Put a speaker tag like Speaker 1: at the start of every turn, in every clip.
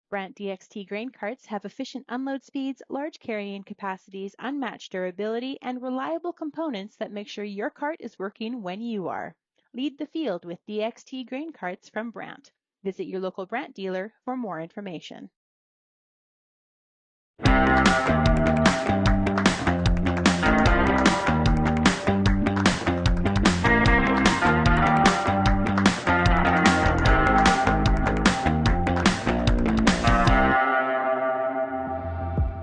Speaker 1: Brant DXT grain carts have efficient unload speeds, large carrying capacities, unmatched durability, and reliable components that make sure your cart is working when you are. Lead the field with DXT grain carts from Brant. Visit your local Brant dealer for more information.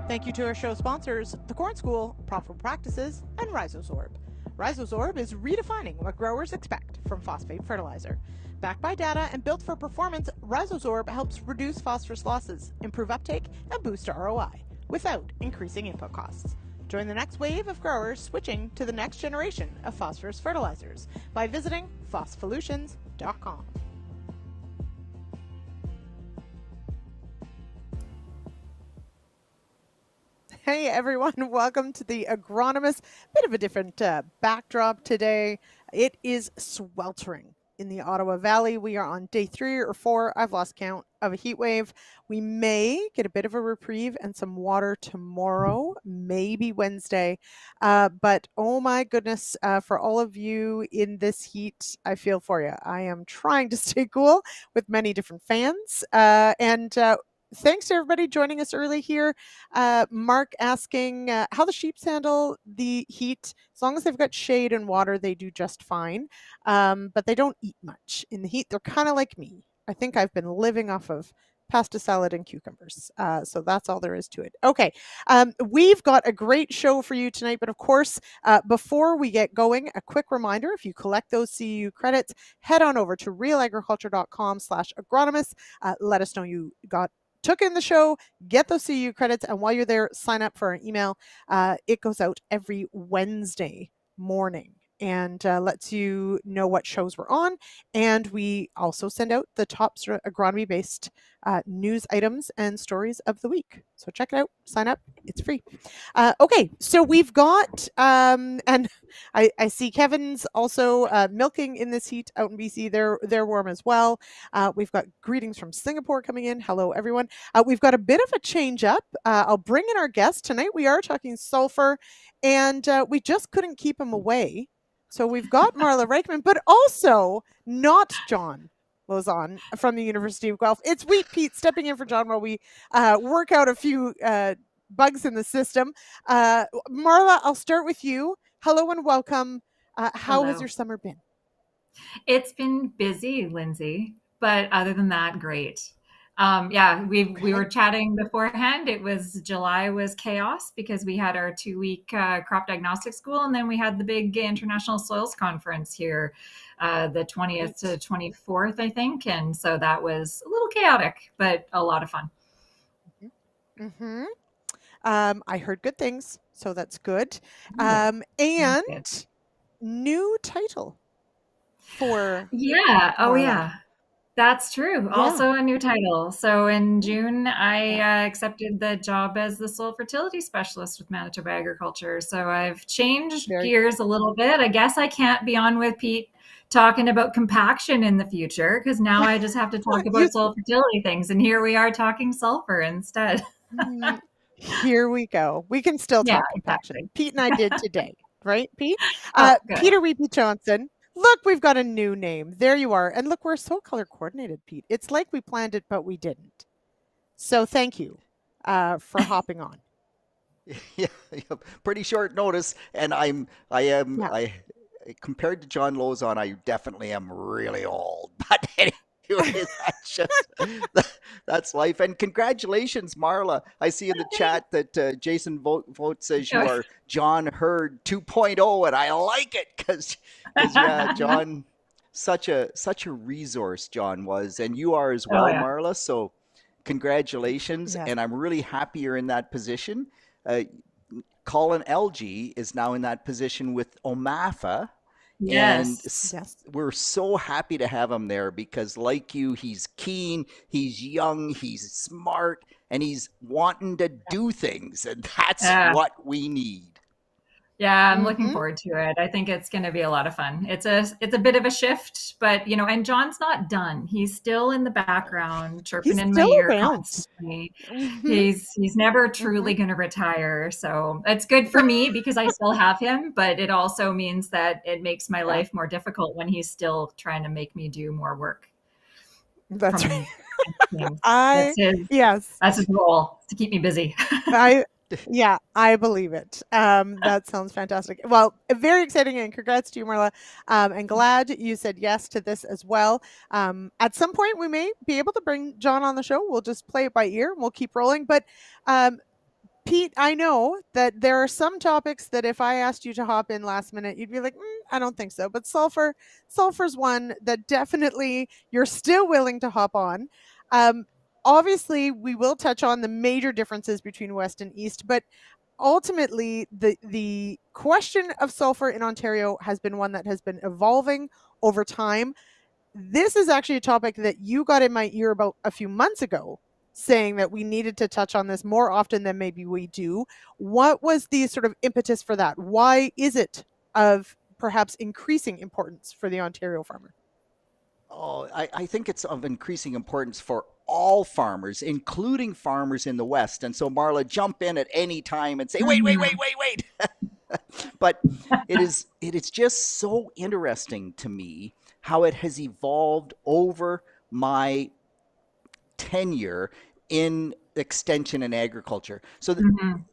Speaker 2: Thank you to our show sponsors, the Corn School, Profitable Practices, and Rhizosorb. Rhizosorb is redefining what growers expect from phosphate fertilizer. Backed by data and built for performance, Rhizosorb helps reduce phosphorus losses, improve uptake, and boost ROI without increasing input costs. Join the next wave of growers switching to the next generation of phosphorus fertilizers by visiting Phospholutions.com. Hey everyone, welcome to the Agronomists. Bit of a different backdrop today. It is sweltering in the Ottawa Valley. We are on day 3 or 4, I've lost count, of a heat wave. We may get a bit of a reprieve and some water tomorrow, maybe Wednesday. But oh my goodness, for all of you in this heat, I feel for you. I am trying to stay cool with many different fans. Thanks to everybody joining us early here. Mark asking how the sheeps handle the heat. As long as they've got shade and water, they do just fine. But they don't eat much in the heat. They're kind of like me. I think I've been living off of pasta salad and cucumbers. So that's all there is to it. Okay, we've got a great show for you tonight. But of course, before we get going, a quick reminder, if you collect those CEU credits, head on over to realagriculture.com/agronomists. Let us know you took in the show, get those CEU credits, and while you're there, sign up for our email. It goes out every Wednesday morning and lets you know what shows we're on. And we also send out the top sort of agronomy-based news items and stories of the week. So check it out, sign up, it's free. Okay, so we've got, and I see Kevin's also milking in this heat out in BC. They're warm as well. We've got greetings from Singapore coming in. Hello, everyone. We've got a bit of a change up. I'll bring in our guest tonight. We are talking sulfur, and we just couldn't keep him away. So we've got Marla Riekman, but also not John Lozon from the University of Guelph. It's Wheat Pete stepping in for John while we work out a few bugs in the system. Marla, I'll start with you. Hello and welcome. How has your summer been?
Speaker 3: It's been busy, Lyndsey, but other than that, great. We were chatting beforehand. It was July was chaos because we had our 2-week crop diagnostic school, and then we had the big International Soils Conference here, the 20th to 24th, I think, and so that was a little chaotic, but a lot of fun.
Speaker 2: I heard good things, so that's good. And good. New title for
Speaker 3: Marla. That's true. Yeah. Also a new title. So in June, I accepted the job as the soil fertility specialist with Manitoba Agriculture. So I've changed gears a little bit. I guess I can't be on with Pete talking about compaction in the future because now I just have to talk about soil fertility things. And here we are talking sulfur instead.
Speaker 2: Here we go. We can still talk compaction. Exactly. Pete and I did today, right, Pete? Peter Reapy Johnson. Look, we've got a new name. There you are. And look, we're so color coordinated, Pete. It's like we planned it, but we didn't. So thank you for hopping on.
Speaker 4: Yeah, pretty short notice. And I compared to John Lozon, I definitely am really old. But anyway, that's life. And congratulations, Marla. I see in the chat that Jason Vogt says you are John Hurd 2.0, and I like it because John, such a resource John was, and you are as well, Marla. So congratulations, and I'm really happy you're in that position. Colin LG is now in that position with OMAFA.
Speaker 3: Yes.
Speaker 4: And we're so happy to have him there because, like you, he's keen, he's young, he's smart, and he's wanting to do things. And that's what we need.
Speaker 3: Yeah, I'm looking forward to it. I think it's going to be a lot of fun. It's a bit of a shift, but and John's not done. He's still in the background, chirping
Speaker 2: He's
Speaker 3: in my
Speaker 2: still
Speaker 3: ear
Speaker 2: around.
Speaker 3: constantly.
Speaker 2: Mhm,
Speaker 3: He's never
Speaker 2: mhm.
Speaker 3: truly going to retire. So it's good for me because I still have him, but it also means that it makes my
Speaker 2: Yeah,
Speaker 3: life more difficult when he's still trying to make me do more work
Speaker 2: that's right.
Speaker 3: from things. That's
Speaker 2: I
Speaker 3: his
Speaker 2: yes.
Speaker 3: that's his role, to keep me busy.
Speaker 2: I yeah, I believe it. That sounds fantastic. Well, very exciting, and congrats to you, Marla. And glad you said yes to this as well. At some point, we may be able to bring John on the show. We'll just play it by ear, and we'll keep rolling. But um, Pete, I know that there are some topics that if I asked you to hop in last minute, you'd be like, I don't think so. But sulfur's one that definitely you're still willing to hop on. Um, Obviously, we will touch on the major differences between West and East, but ultimately, the question of sulfur in Ontario has been one that has been evolving over time. This is actually a topic that you got in my ear about a few months ago, saying that we needed to touch on this more often than maybe we do. What was the sort of impetus for that? Why is it of perhaps increasing importance for the Ontario farmer?
Speaker 4: Oh, I think it's of increasing importance for all farmers, including farmers in the West. And so, Marla, jump in at any time and say, wait, wait, wait,
Speaker 3: Mhm.
Speaker 4: wait, wait. But it is just so interesting to me how it has evolved over my tenure in extension and agriculture. So
Speaker 3: Mhm.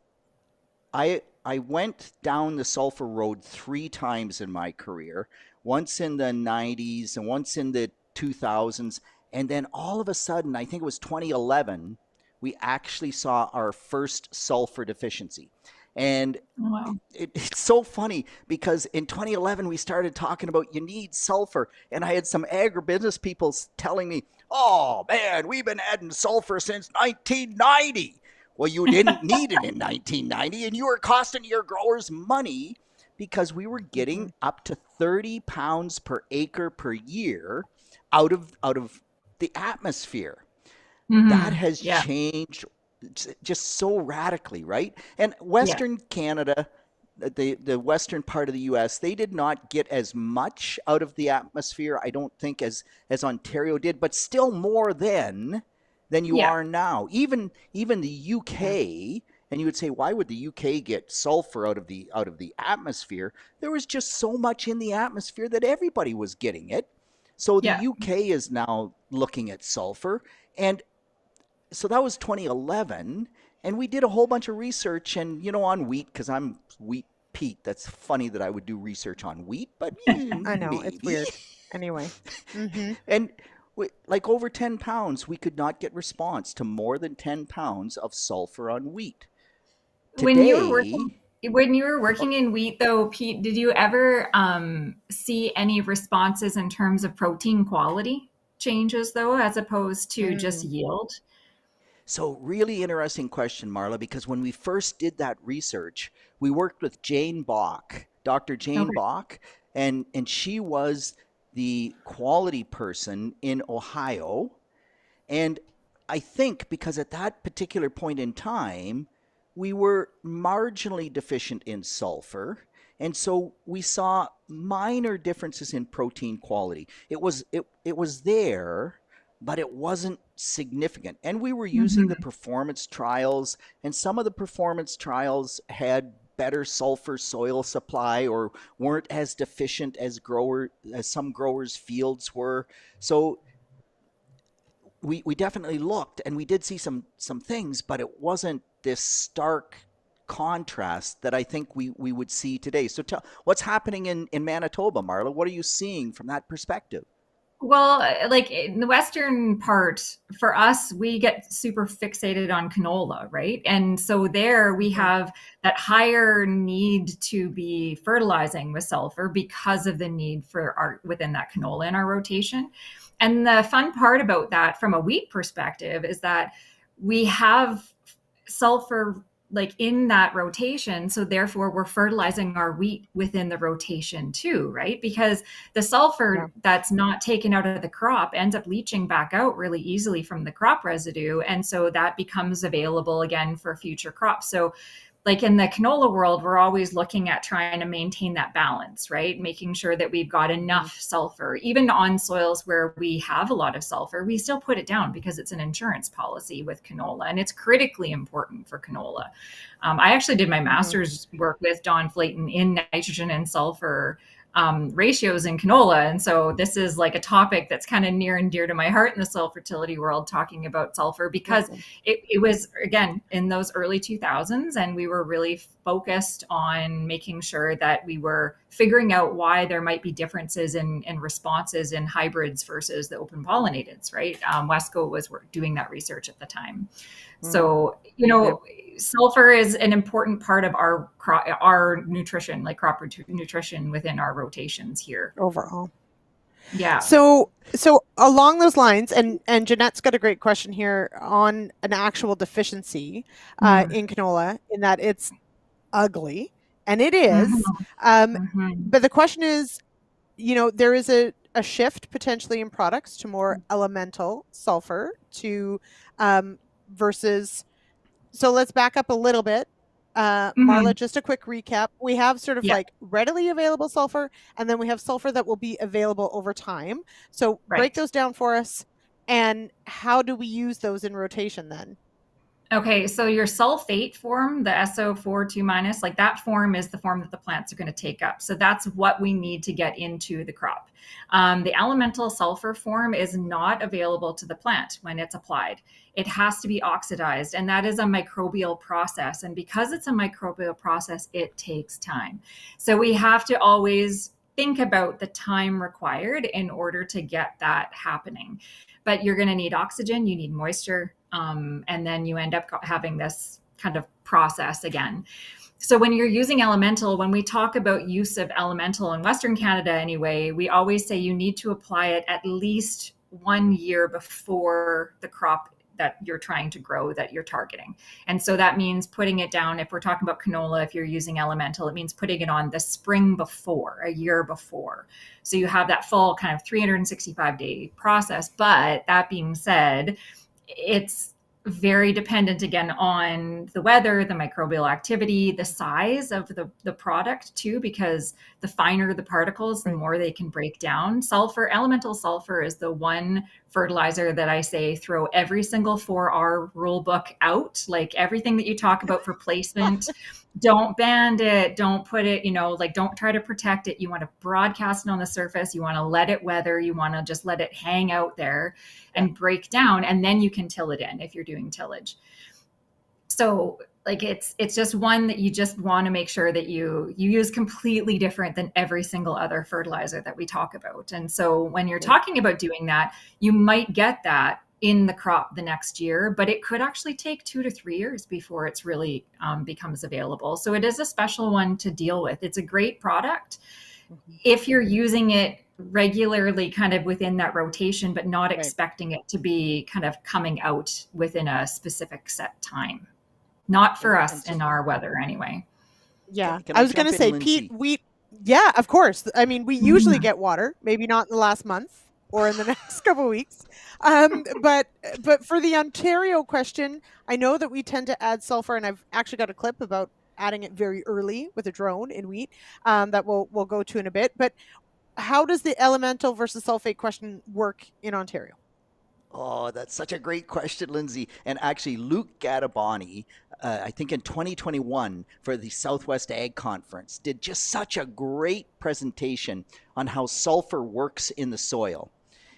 Speaker 4: I went down the sulfur road 3 times in my career, once in the 90s and once in the 2000s. And then all of a sudden, I think it was 2011, we actually saw our first sulfur deficiency. And
Speaker 3: Wow.
Speaker 4: it's so funny because in 2011 we started talking about you need sulfur, and I had some agribusiness people telling me, "Oh man, we've been adding sulfur since 1990." Well, you didn't need it in 1990, and you were costing your growers money because we were getting
Speaker 2: Mhm.
Speaker 4: up to 30 pounds per acre per year out of the atmosphere. That
Speaker 3: Mhm.
Speaker 4: has
Speaker 3: Yeah.
Speaker 4: changed just so radically, right? And
Speaker 3: Yeah.
Speaker 4: Western Canada, the western part of the U.S., they did not get as much out of the atmosphere, I don't think, as Ontario did, but still more than you
Speaker 3: Yeah.
Speaker 4: are now. Even the
Speaker 2: Yeah.
Speaker 4: UK, and you would say, why would the UK get sulfur out of the atmosphere? There was just so much in the atmosphere that everybody was getting it. So the
Speaker 3: Yeah.
Speaker 4: UK is now looking at sulfur, and so that was 2011, and we did a whole bunch of research, and on wheat, because I'm wheat Pete. That's funny that I would do research on wheat, but
Speaker 2: I know it's
Speaker 4: maybe.
Speaker 2: weird. Anyway. Mhm.
Speaker 4: And like over 10 pounds, we could not get response to more than 10 pounds of sulfur on wheat.
Speaker 3: When you were
Speaker 4: Today,
Speaker 3: working when you were
Speaker 4: oh,
Speaker 3: working in wheat though, Pete, did you ever see any responses in terms of protein quality changes though, as opposed to just
Speaker 2: Mm.
Speaker 3: yield?
Speaker 4: so really interesting question, Marla, because when we first did that research, we worked with Jane Bach, Dr. Jane
Speaker 3: Okay.
Speaker 4: Bach, and she was the quality person in Ohio. And I think because at that particular point in time, we were marginally deficient in sulfur. And so we saw minor differences in protein quality. It was there, but it wasn't significant. And we were using the
Speaker 3: Mhm.
Speaker 4: performance trials, and some of the performance trials had better sulfur soil supply or weren't as deficient as some growers' fields were. So we definitely looked, and we did see some things, but it wasn't this stark contrast that I think we would see today. So tell what's happening in Manitoba, Marla. What are you seeing from that perspective?
Speaker 3: Well, like in the western part, for us, we get super fixated on canola, right? And so there we
Speaker 2: Mhm.
Speaker 3: have that higher need to be fertilizing with sulfur because of the need for our within that canola in our rotation. And the fun part about that from a wheat perspective is that we have sulfur like in that rotation, so therefore we're fertilizing our wheat within the rotation too, right? Because the
Speaker 2: Yeah.
Speaker 3: sulfur that's not taken out of the crop ends up leaching back out really easily from the crop residue, and so that becomes available again for future crops. So like in the canola world, we're always looking at trying to maintain that balance, right? Making sure that we've got enough sulfur. Even on soils where we have a lot of sulfur, we still put it down because it's an insurance policy with canola, and it's critically important for canola. I actually did my master's work with Don Flayton in nitrogen and sulfur ratios in canola. And so this is like a topic that's kind of near and dear to my heart in the soil fertility world, talking about sulfur, because it was, again, in those early 2000s, and we were really focused on making sure that we were figuring out why there might be differences in responses in hybrids versus the open pollinateds, right? Wesco was doing that research at the time. So, you know, sulfur is an important part of our nutrition, like crop nutrition within our rotations here
Speaker 2: overall.
Speaker 3: Yeah.
Speaker 2: So along those lines, and Jeanette's got a great question here on an actual deficiency in canola, in that it's ugly, and it is. But the question is, you know, there is a shift potentially in products to more elemental sulfur to versus. So let's back up a little bit. Marla, just a quick recap. We have sort of like readily available sulfur, and then we have sulfur that will be available over time. So break those down for us, and how do we use those in rotation then?
Speaker 3: Okay, so your sulfate form, the SO4 2-, like that form is the form that the plants are going to take up. So that's what we need to get into the crop. The elemental sulfur form is not available to the plant when it's applied. It has to be oxidized, and that is a microbial process. And because it's a microbial process, it takes time. So we have to always think about the time required in order to get that happening. But you're going to need oxygen, you need moisture, and then you end up having this kind of process again. So when you're using elemental, when we talk about use of elemental in Western Canada anyway, we always say you need to apply it at least 1 year before the crop that you're trying to grow, that you're targeting. And so that means putting it down. If we're talking about canola, if you're using elemental, it means putting it on the spring before, a year before. So you have that full kind of 365-day process. But that being said, it's very dependent again on the weather, the microbial activity, the size of the product too, because the finer the particles, the more they can break down. Elemental sulfur is the one fertilizer that I say throw every single 4R rule book out. Like everything that you talk about for placement, don't band it, don't put it, like don't try to protect it. You want to broadcast it on the surface. You want to let it weather. You want to just let it hang out there and break down, and then you can till it in if you're doing tillage. So like it's just one that you just want to make sure that you use completely different than every single other fertilizer that we talk about. And so when you're talking about doing that, you might get that in the crop the next year, but it could actually take 2 to 3 years before it's really becomes available. So it is a special one to deal with. It's a great product if you're using it regularly kind of within that rotation, but not expecting it to be kind of coming out within a specific set time. Not for us in our weather anyway.
Speaker 2: Yeah. I was going to say, Pete, yeah, of course. I mean, we usually get water, maybe not in the last month or in the next couple of weeks. But for the Ontario question, I know that we tend to add sulfur, and I've actually got a clip about adding it very early with a drone in wheat that we'll go to in a bit. But how does the elemental versus sulfate question work in Ontario?
Speaker 4: Oh, that's such a great question, Lyndsey. And actually, Luke Gadabani, I think in 2021 for the Southwest Ag Conference, did just such a great presentation on how sulfur works in the soil.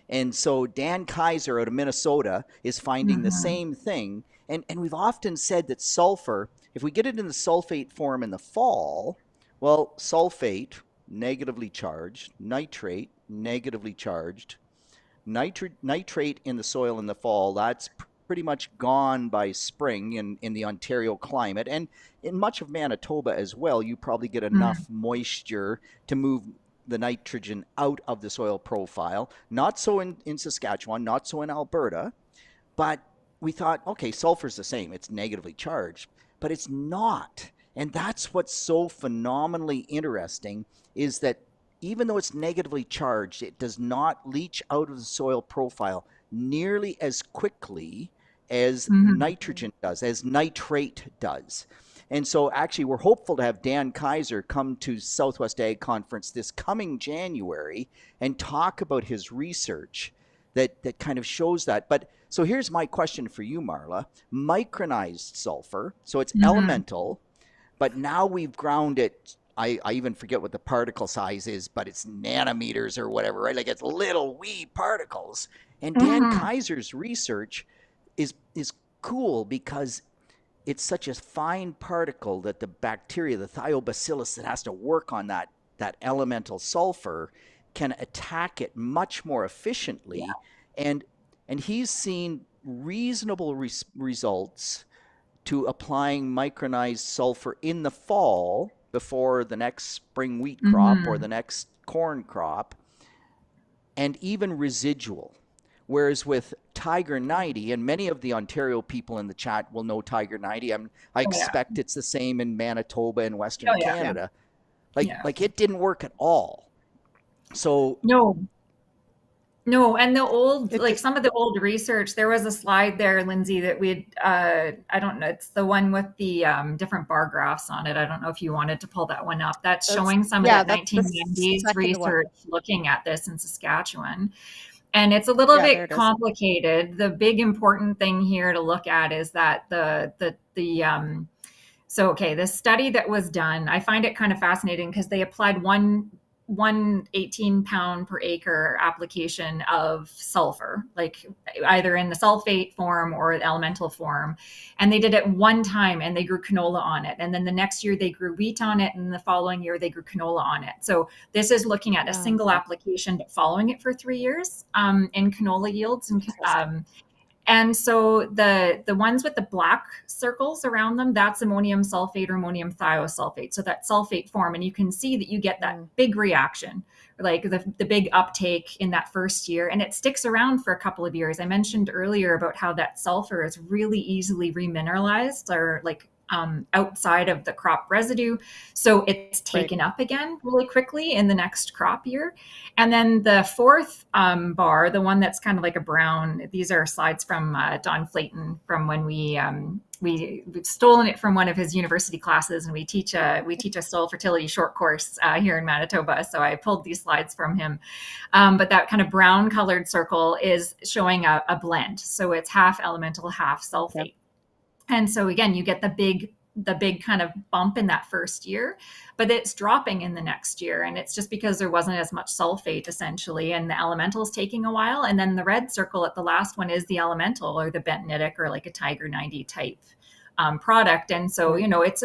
Speaker 4: And so Dan Kaiser out of Minnesota is finding the same thing. And we've often said that sulfur, if we get it in the sulfate form in the fall, well, sulfate, negatively charged, nitrate, negatively charged, nitrate in the soil in the fall, that's pretty much gone by spring in the Ontario climate. And in much of Manitoba as well, you probably get enough moisture to move the nitrogen out of the soil profile. Not so in Saskatchewan, not so in Alberta, but we thought, okay, sulfur's the same. It's negatively charged, but it's not. And that's what's so phenomenally interesting, is that even though it's negatively charged, it does not leach out of the soil profile nearly as quickly as nitrogen does, as nitrate does. And so actually we're hopeful to have Dan Kaiser come to Southwest Ag Conference this coming January and talk about his research that kind of shows that. But so here's my question for you, Marla. Micronized sulfur, so it's elemental, but now we've ground it. I even forget what the particle size is, but it's nanometers or whatever, right? Like it's little wee particles. And Dan Kaiser's research is cool because it's such a fine particle that the bacteria, the thiobacillus that has to work on that elemental sulfur, can attack it much more efficiently. Yeah. And he's seen reasonable results to applying micronized sulfur in the fall before the next spring wheat crop or the next corn crop, and even residual. Whereas with Tiger 90, and many of the Ontario people in the chat will know Tiger 90. I expect it's the same in Manitoba and Western Canada. Like it didn't work at all. So
Speaker 3: no, and the old, like some of the old research, there was a slide there, Lyndsey, that we'd, I don't know, it's the one with the different bar graphs on it. I don't know if you wanted to pull that one up. That's showing some of the 1990s research looking at this in Saskatchewan. And it's a little bit complicated. The big important thing here to look at is that the study that was done, I find it kind of fascinating because they applied one 18 pound per acre application of sulfur, like either in the sulfate form or the elemental form. And they did it one time and they grew canola on it. And then the next year they grew wheat on it. And the following year they grew canola on it. So this is looking at a single application, but following it for 3 years in canola yields. And so the ones with the black circles around them, that's ammonium sulfate or ammonium thiosulfate. So that sulfate form, and you can see that you get that big reaction, like the big uptake in that first year, and it sticks around for a couple of years. I mentioned earlier about how that sulfur is really easily remineralized or like outside of the crop residue. So it's taken up again really quickly in the next crop year. And then the fourth bar, the one that's kind of like a brown, these are slides from Don Flayton from when we've stolen it from one of his university classes, and we teach a soil fertility short course here in Manitoba. So I pulled these slides from him. But that kind of brown colored circle is showing a blend. So it's half elemental, half sulfate. Yep. And so again, you get the big kind of bump in that first year, but it's dropping in the next year. And it's just because there wasn't as much sulfate essentially, and the elemental is taking a while. And then the red circle at the last one is the elemental or the bentonitic or like a Tiger 90 type product. And so, it's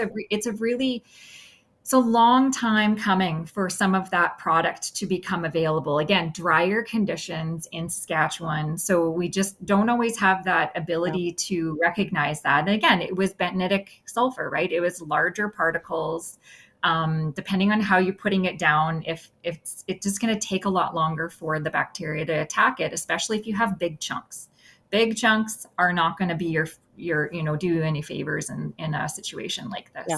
Speaker 3: a long time coming for some of that product to become available. Again, drier conditions in Saskatchewan. So we just don't always have that ability to recognize that. And again, it was bentonitic sulfur, right? It was larger particles. Depending on how you're putting it down, if it's just going to take a lot longer for the bacteria to attack it, especially if you have big chunks. Big chunks are not going to be your do you any favors in a situation like this. Yeah.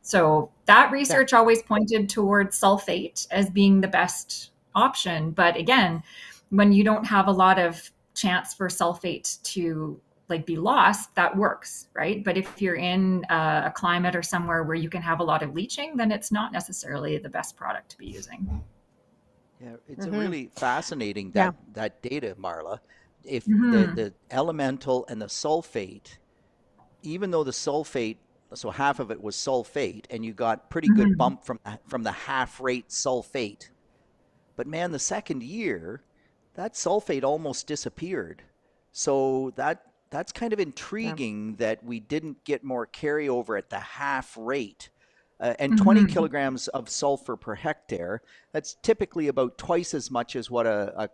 Speaker 3: So that research always pointed towards sulfate as being the best option. But again, when you don't have a lot of chance for sulfate to be lost, that works, right? But if you're in a climate or somewhere where you can have a lot of leaching, then it's not necessarily the best product to be using.
Speaker 4: Yeah, it's a really fascinating that data, Marla. If the elemental and the sulfate, even though the sulfate, so half of it was sulfate, and you got pretty good bump from the half rate sulfate. But man, the second year, that sulfate almost disappeared. So that's kind of intriguing that we didn't get more carryover at the half rate. And 20 kilograms of sulfur per hectare, that's typically about twice as much as what a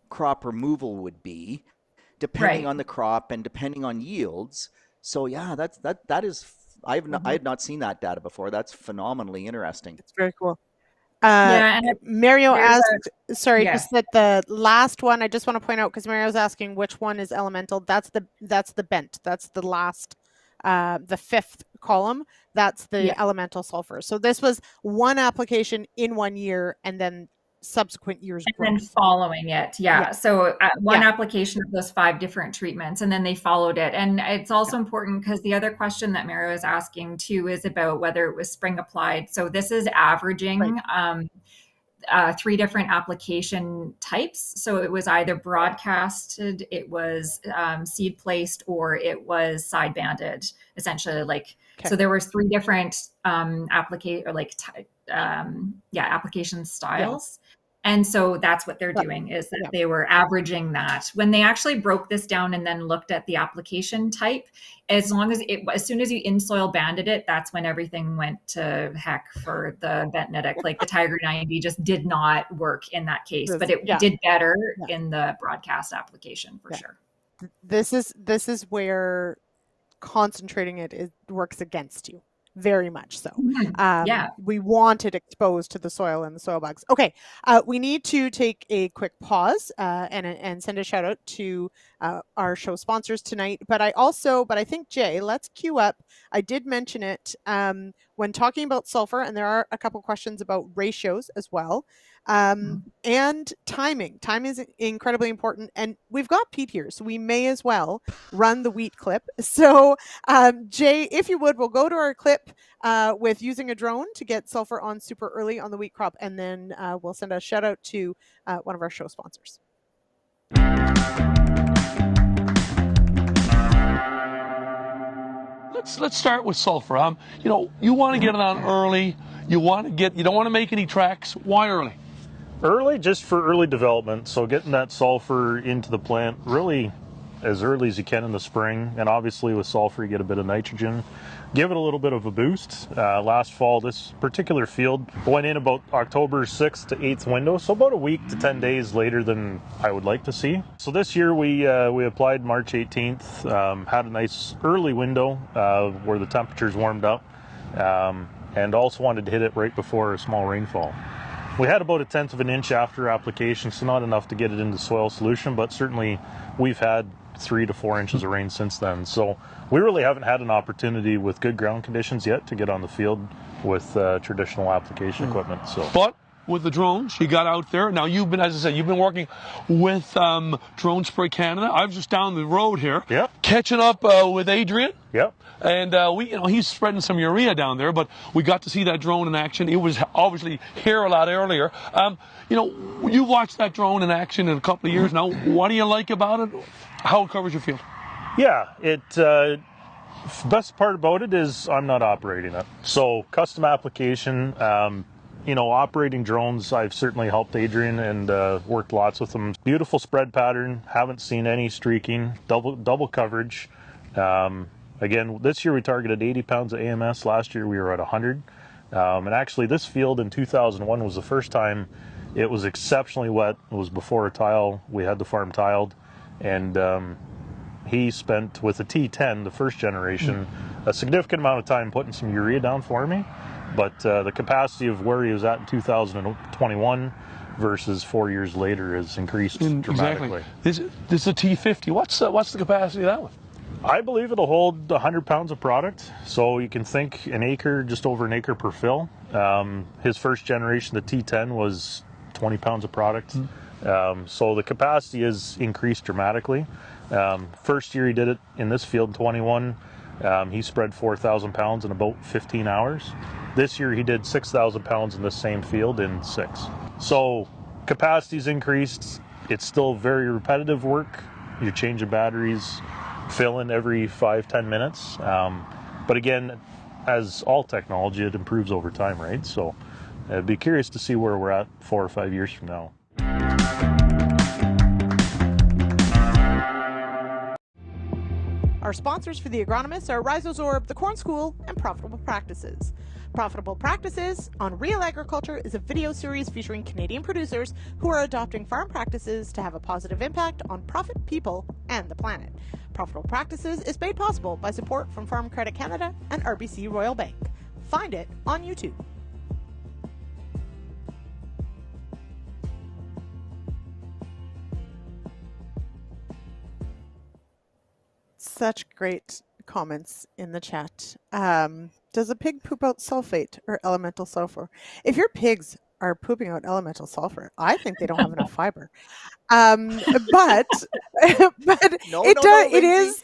Speaker 4: crop removal would be, depending on the crop and depending on yields. So yeah, that is I had not seen that data before. That's phenomenally interesting.
Speaker 2: It's very cool. Mario asked, just that the last one, I just want to point out, because Mario's asking which one is elemental. That's the bent. That's the last, the fifth column. That's the elemental sulfur. So this was one application in 1 year, and then subsequent year's
Speaker 3: And
Speaker 2: growth.
Speaker 3: then following it. Yeah. So one application of those 5 different treatments, and then they followed it. And it's also important because the other question that Mara is asking too is about whether it was spring applied. So this is averaging 3 different application types. So it was either broadcasted, it was seed placed, or it was side banded, essentially. Like, so there was 3 different application styles. And so that's what they're doing, is that they were averaging that. When they actually broke this down and then looked at the application type, as soon as you in-soil banded it, that's when everything went to heck for the Bentnetic. Like the Tiger 90 just did not work in that case, but it did better in the broadcast application for sure.
Speaker 2: This is where concentrating it works against you. Very much so. We want it exposed to the soil and the soil bugs. Okay, we need to take a quick pause and send a shout out to our show sponsors tonight. But I think, Jay, let's queue up. I did mention it when talking about sulfur, and there are a couple questions about ratios as well. And timing. Time is incredibly important. And we've got Pete here, so we may as well run the wheat clip. So, Jay, if you would, we'll go to our clip with using a drone to get sulfur on super early on the wheat crop. And then we'll send a shout out to one of our show sponsors.
Speaker 5: Let's start with sulfur. You want to get it on early. You don't want to make any tracks. Why early?
Speaker 6: Early, just for early development. So getting that sulfur into the plant really as early as you can in the spring. And obviously with sulfur, you get a bit of nitrogen. Give it a little bit of a boost. Last fall, this particular field went in about October 6th to 8th window. So about a week to 10 days later than I would like to see. So this year we applied March 18th, had a nice early window where the temperatures warmed up, and also wanted to hit it right before a small rainfall. We had about 1/10 of an inch after application, so not enough to get it into soil solution, but certainly we've had 3 to 4 inches of rain since then. So we really haven't had an opportunity with good ground conditions yet to get on the field with traditional application equipment. So,
Speaker 5: but with the drones, you got out there. Now you've been, as I said, you've been working with Drone Spray Canada. I was just down the road here, catching up with Adrian.
Speaker 6: Yep.
Speaker 5: And he's spreading some urea down there, but we got to see that drone in action. It was obviously here a lot earlier. You've watched that drone in action in a couple of years now. What do you like about it? How it covers your field?
Speaker 6: Yeah, best part about it is I'm not operating it. So custom application, operating drones, I've certainly helped Adrian and worked lots with them. Beautiful spread pattern, haven't seen any streaking, double coverage. Again, this year we targeted 80 pounds of AMS. Last year we were at 100. And actually this field in 2001 was the first time it was exceptionally wet. It was before a tile. We had the farm tiled. And he spent, with the T10, the first generation, a significant amount of time putting some urea down for me. But the capacity of where he was at in 2021 versus 4 years later has increased dramatically.
Speaker 5: Exactly. This is a T50. What's the capacity of that one?
Speaker 6: I believe it'll hold 100 pounds of product. So you can think an acre, just over an acre per fill. His first generation, the T10, was 20 pounds of product. So the capacity is increased dramatically. First year he did it in this field, 21, he spread 4,000 pounds in about 15 hours. This year he did 6,000 pounds in the same field in 6. So capacity's increased. It's still very repetitive work. You're changing batteries, filling every 5-10 minutes. But again, as all technology, it improves over time, right? So I'd be curious to see where we're at 4 or 5 years from now.
Speaker 2: Our sponsors for the Agronomists are Rhizozorb, the Corn School, and Profitable Practices. Profitable Practices on Real Agriculture is a video series featuring Canadian producers who are adopting farm practices to have a positive impact on profit, people, and the planet. Profitable Practices is made possible by support from Farm Credit Canada and RBC Royal Bank. Find it on YouTube. Such great comments in the chat. Does a pig poop out sulfate or elemental sulfur? If your pigs are pooping out elemental sulfur. I think they don't have enough fiber. But but
Speaker 4: No,
Speaker 2: it
Speaker 4: no,
Speaker 2: does.
Speaker 4: no,
Speaker 2: It
Speaker 4: Lyndsey.
Speaker 2: is.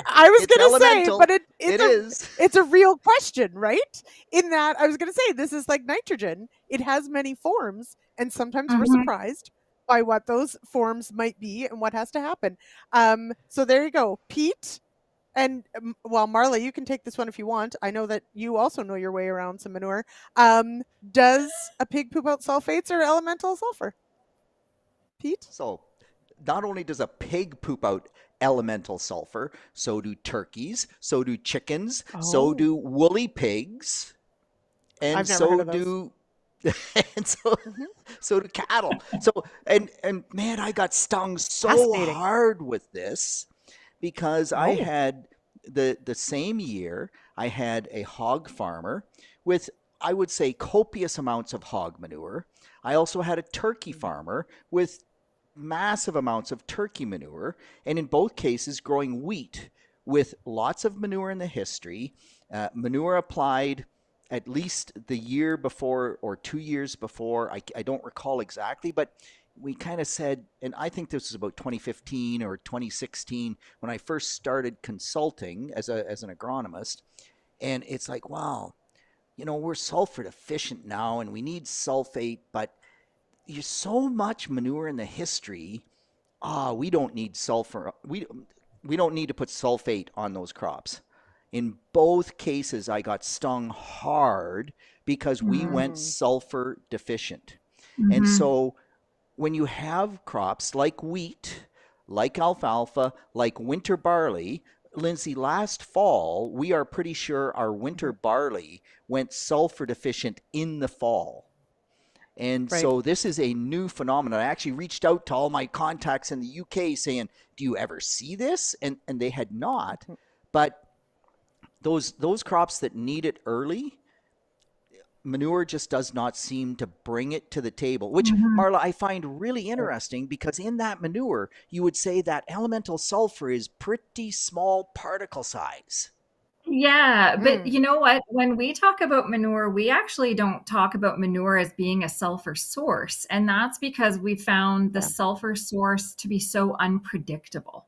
Speaker 2: I was
Speaker 4: It's
Speaker 2: going to say,
Speaker 4: elemental.
Speaker 2: but
Speaker 4: It is.
Speaker 2: it's a real question, right? In that I was going to say this is like nitrogen. It has many forms, and sometimes we're
Speaker 3: Mhm.
Speaker 2: surprised by what those forms might be and what has to happen. So there you go, Pete. And well, Marla, you can take this one if you want. I know that you also know your way around some manure. Does a pig poop out sulfates or elemental sulfur? Pete?
Speaker 4: So, not only does a pig poop out elemental sulfur, so do turkeys, so do chickens, so
Speaker 2: Oh,
Speaker 4: do woolly pigs, and
Speaker 2: I've never heard
Speaker 4: so
Speaker 2: of those.
Speaker 4: do and so
Speaker 2: Hmm.
Speaker 4: so do cattle. So and man, I got stung so
Speaker 2: Fascinating.
Speaker 4: hard with this because I
Speaker 2: Oh,
Speaker 4: had the same year I had a hog farmer with, I would say, copious amounts of hog manure. I also had a turkey farmer with massive amounts of turkey manure, and in both cases growing wheat with lots of manure in the history. Manure applied at least the year before or 2 years before. I don't recall exactly, but we kind of said, and I think this was about 2015 or 2016 when I first started consulting as an agronomist. And it's like, wow, we're sulfur deficient now and we need sulfate, but there's so much manure in the history. We don't need sulfur. We don't need to put sulfate on those crops. In both cases, I got stung hard because we
Speaker 3: Mhm.
Speaker 4: went
Speaker 2: mm,
Speaker 4: sulfur deficient. And
Speaker 3: Mhm.
Speaker 4: so when you have crops like wheat, like alfalfa, like winter barley, Lyndsey, last fall, we are pretty sure our winter
Speaker 2: mhm,
Speaker 4: barley went sulfur deficient in the fall. And
Speaker 2: right.
Speaker 4: so this is a new phenomenon. I actually reached out to all my contacts in the UK saying, "Do you ever see this?" And they had not.
Speaker 2: Mhm,
Speaker 4: But those crops that need it early, manure just does not seem to bring it to the table, which,
Speaker 3: Mhm.
Speaker 4: Marla, I find really interesting because in that manure, you would say that elemental sulfur is pretty small particle size.
Speaker 3: Yeah, but
Speaker 2: mm,
Speaker 3: you know what? When we talk about manure, we actually don't talk about manure as being a sulfur source. And that's because we found the
Speaker 2: yeah.
Speaker 3: sulfur source to be so unpredictable.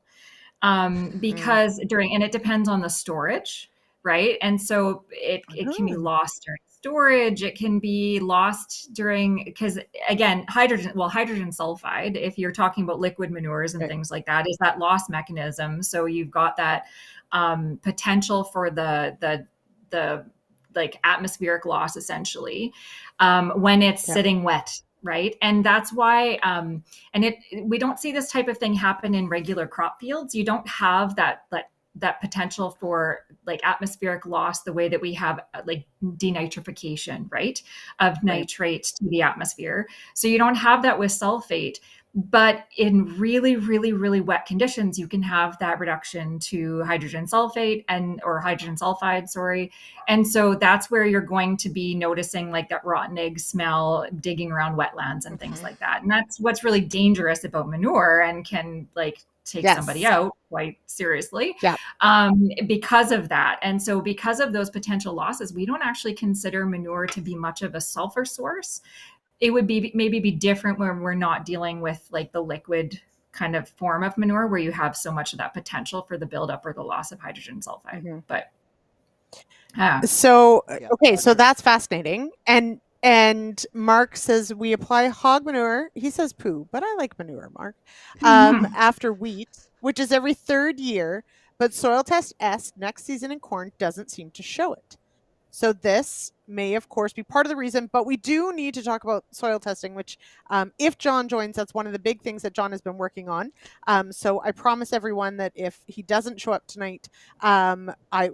Speaker 2: Mm.
Speaker 3: Because and it depends on the storage, right? And so it can be
Speaker 2: Oh,
Speaker 3: lost during storage. It can be lost because again, hydrogen sulfide, if you're talking about liquid manures and
Speaker 2: right.
Speaker 3: things like that, is that loss mechanism. So you've got that potential for the like atmospheric loss essentially when it's
Speaker 2: Yeah.
Speaker 3: sitting wet, right? And that's why and we don't see this type of thing happen in regular crop fields. You don't have that potential for like atmospheric loss the way that we have like denitrification, right, of
Speaker 2: Right.
Speaker 3: nitrate to the atmosphere. So you don't have that with sulfate. But in really, really, really wet conditions, you can have that reduction to hydrogen sulfate or hydrogen sulfide, sorry. And so that's where you're going to be noticing like that rotten egg smell digging around wetlands and things
Speaker 2: Mhm.
Speaker 3: like that. And that's what's really dangerous about manure and can like take somebody
Speaker 2: Yes.
Speaker 3: out quite seriously
Speaker 2: Yeah.
Speaker 3: because of that. And so because of those potential losses, we don't actually consider manure to be much of a sulfur source. It would be maybe be different when we're not dealing with like the liquid kind of form of manure where you have so much of that potential for the buildup or the loss of hydrogen sulfide.
Speaker 2: Mhm.
Speaker 3: But yeah.
Speaker 2: So
Speaker 4: Yeah,
Speaker 2: okay, so
Speaker 4: under
Speaker 2: that's fascinating. And Mark says we apply hog manure. He says poo, but I like manure, Mark. After wheat, which is every third year, but soil test S next season in corn doesn't seem to show it. So this may, of course, be part of the reason, but we do need to talk about soil testing, which, if John joins, that's one of the big things that John has been working on. So I promise everyone that if he doesn't show up tonight,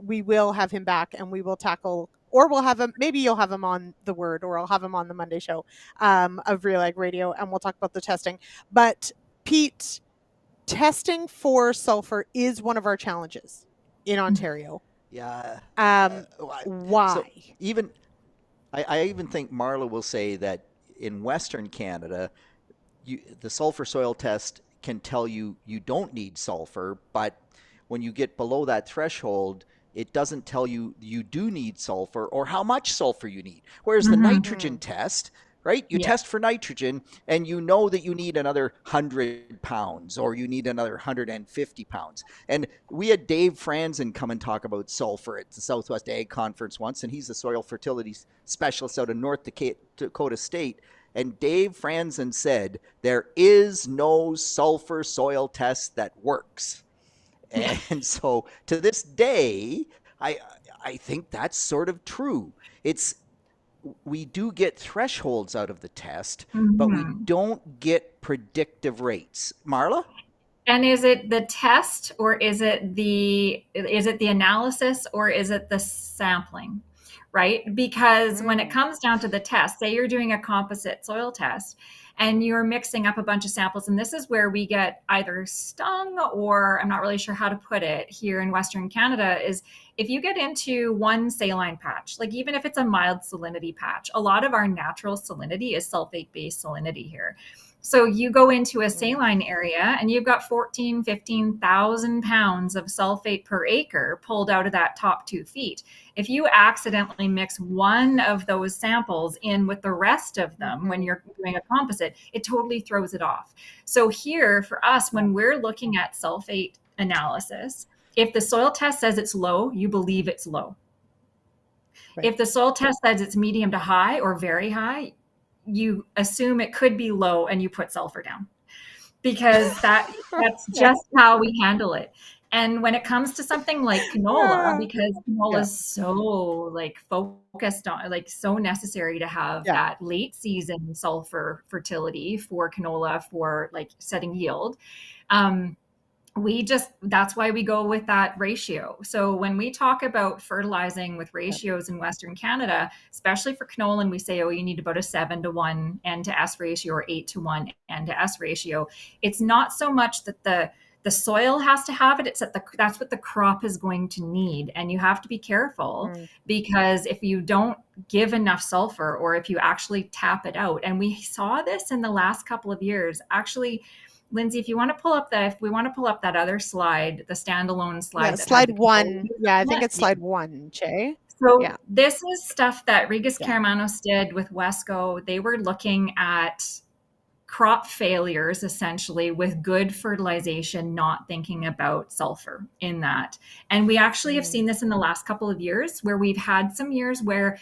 Speaker 2: we will have him back and we will tackle, or we'll have him. Maybe you'll have him on the Word, or I'll have him on the Monday show of Real Ag Radio, and we'll talk about the testing. But Pete, testing for sulfur is one of our challenges in Ontario.
Speaker 4: yeah.
Speaker 2: Um,
Speaker 4: So
Speaker 2: why?
Speaker 4: even I even think Marla will say that in Western Canada, the sulfur soil test can tell you you don't need sulfur, but when you get below that threshold, it doesn't tell you you do need sulfur or how much sulfur you need. Whereas the
Speaker 3: Mhm.
Speaker 4: nitrogen
Speaker 2: Mhm.
Speaker 4: test right? You
Speaker 3: Yeah.
Speaker 4: test for nitrogen and you know that you need another 100 pounds or you need another 150 pounds. And we had Dave Franzen come and talk about sulfur at the Southwest Ag Conference once, and he's the soil fertility specialist out of North Dakota State. And Dave Franzen said, there is no sulfur soil test that works. And so to this day, I think that's sort of true. We do get thresholds out of the test, but we don't get predictive rates. Marla?
Speaker 3: And is it the test, or is it the analysis, or is it the sampling? Right? Because when it comes down to the test, say you're doing a composite soil test and you're mixing up a bunch of samples, and this is where we get either stung, or I'm not really sure how to put it here in Western Canada, is if you get into one saline patch, like even if it's a mild salinity patch, a lot of our natural salinity is sulfate-based salinity here. So you go into a saline area and you've got 14, 15,000 pounds of sulfate per acre pulled out of that top 2 feet. If you accidentally mix one of those samples in with the rest of them when you're doing a composite, it totally throws it off. So here for us, when we're looking at sulfate analysis, if the soil test says it's low, you believe it's low. Right. If the soil test says it's medium to high or very high, you assume it could be low and you put sulfur down, because that's just how we handle it. And when it comes to something like canola, because canola is so like focused on, like so necessary to have that late season sulfur fertility for canola for like setting yield. That's why we go with that ratio. So when we talk about fertilizing with ratios in Western Canada, especially for canola, we say, oh, you need about a 7-to-1 N to S ratio or 8-to-1 N to S ratio. It's not so much that the soil has to have it, it's that that's what the crop is going to need. And you have to be careful because if you don't give enough sulfur, or if you actually tap it out, and we saw this in the last couple of years, actually, Lyndsey, if we want to pull up that other slide, the standalone slide.
Speaker 2: Yeah, slide 1. Yeah, I think it's slide 1, Jay.
Speaker 3: So this is stuff that Regis Karamanos did with Wesco. They were looking at crop failures, essentially, with good fertilization, not thinking about sulfur in that. And we actually have seen this in the last couple of years, where we've had some years where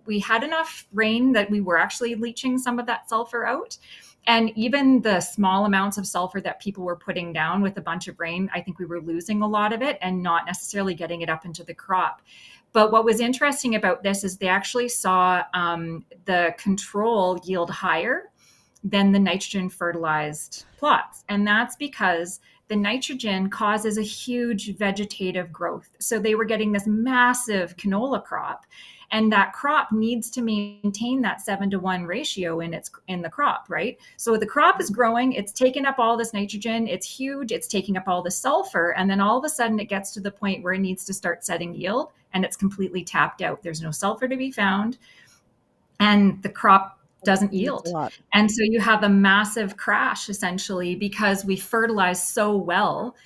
Speaker 3: we had enough rain that we were actually leaching some of that sulfur out. And even the small amounts of sulfur that people were putting down with a bunch of rain, I think we were losing a lot of it and not necessarily getting it up into the crop. But what was interesting about this is they actually saw the control yield higher than the nitrogen fertilized plots. And that's because the nitrogen causes a huge vegetative growth. So they were getting this massive canola crop. And that crop needs to maintain that 7-to-1 ratio in the crop, right? So the crop is growing, it's taking up all this nitrogen, it's huge, it's taking up all the sulfur, and then all of a sudden it gets to the point where it needs to start setting yield, and it's completely tapped out. There's no sulfur to be found, and the crop doesn't yield. And so you have a massive crash, essentially, because we fertilized so well,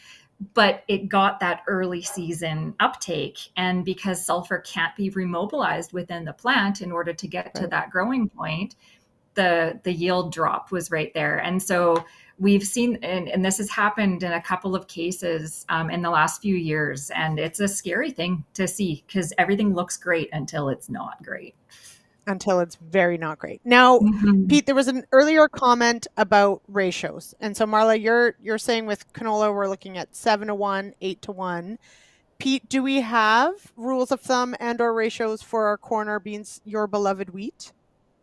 Speaker 3: but it got that early season uptake. And because sulfur can't be remobilized within the plant in order to get to that growing point, the yield drop was right there. And so we've seen, and this has happened in a couple of cases in the last few years. And it's a scary thing to see, because everything looks great until it's not great.
Speaker 2: Until it's very not great. Now, Pete, there was an earlier comment about ratios. And so Marla, you're saying with canola, we're looking at 7-to-1, 8-to-1. Pete, do we have rules of thumb and or ratios for our corn or beans, your beloved wheat?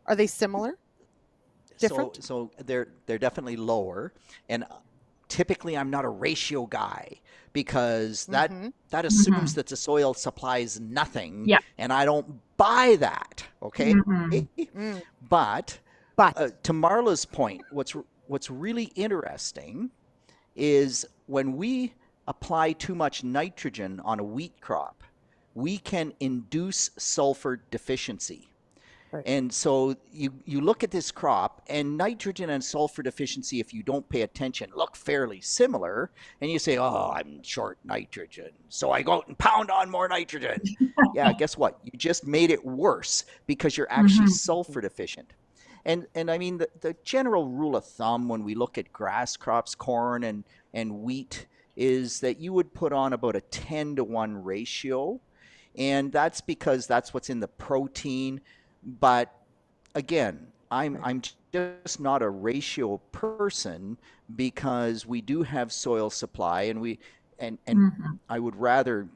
Speaker 2: Are they similar? Different?
Speaker 4: So they're definitely lower. And typically I'm not a ratio guy, because that assumes that the soil supplies nothing, and I don't buy that. Okay, but to Marla's point, what's really interesting is when we apply too much nitrogen on a wheat crop, we can induce sulfur deficiency. Right. And so you look at this crop, and nitrogen and sulfur deficiency, if you don't pay attention, look fairly similar. And you say, oh, I'm short nitrogen, so I go out and pound on more nitrogen. Yeah, guess what? You just made it worse, because you're actually sulfur deficient. And I mean, the general rule of thumb when we look at grass crops, corn and wheat, is that you would put on about a 10-to-1 ratio. And that's because that's what's in the protein. But again, I'm just not a ratio person because we do have soil supply and I would rather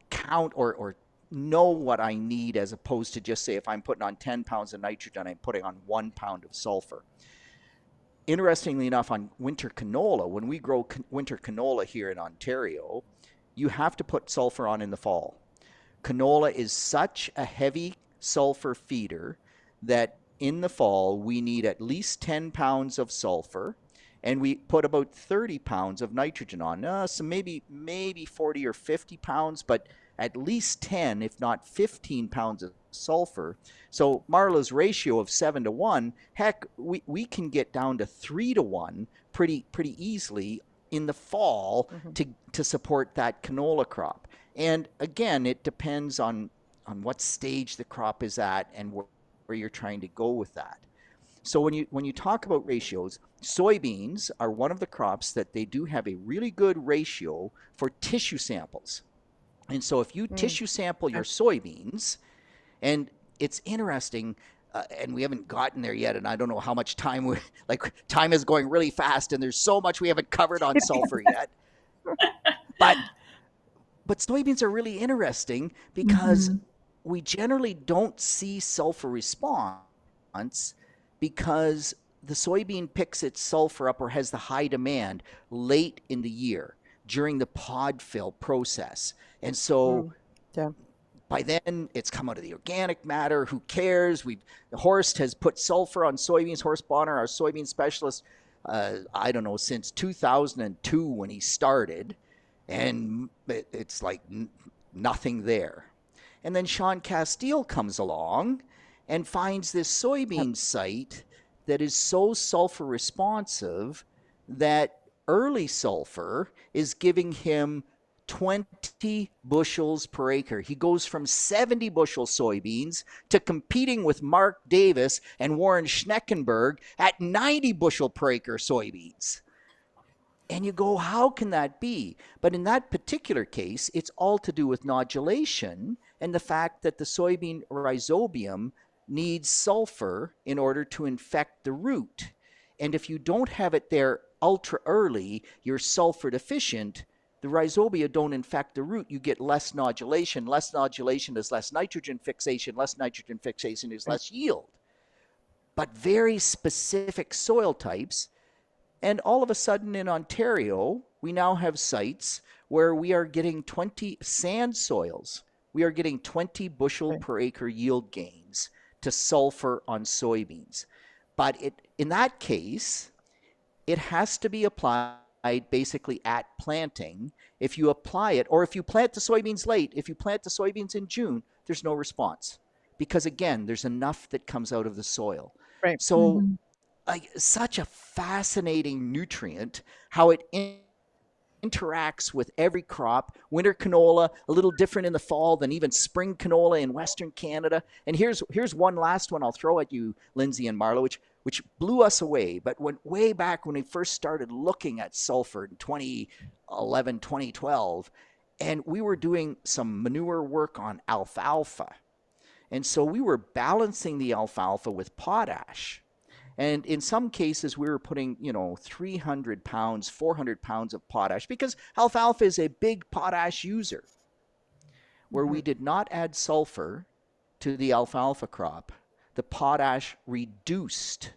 Speaker 4: count or know what I need as opposed to just say if I'm putting on 10 pounds of nitrogen, I'm putting on 1 pound of sulfur. Interestingly enough, on winter canola, when we grow winter canola here in Ontario, you have to put sulfur on in the fall. Canola is such a heavy sulfur feeder that in the fall we need at least 10 pounds of sulfur, and we put about 30 pounds of nitrogen on. So maybe 40 or 50 pounds, but at least 10, if not 15 pounds of sulfur. So Marla's ratio of 7-to-1, heck, we can get down to 3-to-1 pretty easily in the fall to support that canola crop. And again, it depends on what stage the crop is at and where you're trying to go with that. So when you talk about ratios, soybeans are one of the crops that they do have a really good ratio for tissue samples. And so if you tissue sample your soybeans, and it's interesting, and we haven't gotten there yet, and I don't know how much time time is going really fast, and there's so much we haven't covered on sulfur yet. But soybeans are really interesting because we generally don't see sulfur response because the soybean picks its sulfur up or has the high demand late in the year during the pod fill process. And so by then it's come out of the organic matter. Who cares? Horst has put sulfur on soybeans. Horst Bonner, our soybean specialist, I don't know, since 2002 when he started. And it's like nothing there. And then Sean Castile comes along and finds this soybean site that is so sulfur responsive that early sulfur is giving him 20 bushels per acre. He goes from 70 bushel soybeans to competing with Mark Davis and Warren Schneckenberg at 90 bushel per acre soybeans. And you go, how can that be? But in that particular case, it's all to do with nodulation and the fact that the soybean rhizobium needs sulfur in order to infect the root. And if you don't have it there ultra early, you're sulfur deficient, the rhizobia don't infect the root, you get less nodulation. Less nodulation is less nitrogen fixation. Less nitrogen fixation is less yield. But very specific soil types. And all of a sudden in Ontario, we now have sites where we are getting 20 sand soils. We are getting 20 bushel per acre yield gains to sulfur on soybeans. But in that case, it has to be applied basically at planting. If you apply it, or if you plant the soybeans late, if you plant the soybeans in June, there's no response. Because again, there's enough that comes out of the soil.
Speaker 2: Right.
Speaker 4: So such a fascinating nutrient, how it interacts with every crop. Winter canola, a little different in the fall than even spring canola in Western Canada. And here's one last one I'll throw at you, Lyndsey and Marla, which blew us away. But way back when we first started looking at sulfur in 2011, 2012, and we were doing some manure work on alfalfa. And so we were balancing the alfalfa with potash. And in some cases, we were putting, 300 pounds, 400 pounds of potash because alfalfa is a big potash user. Where we did not add sulfur to the alfalfa crop, the potash reduced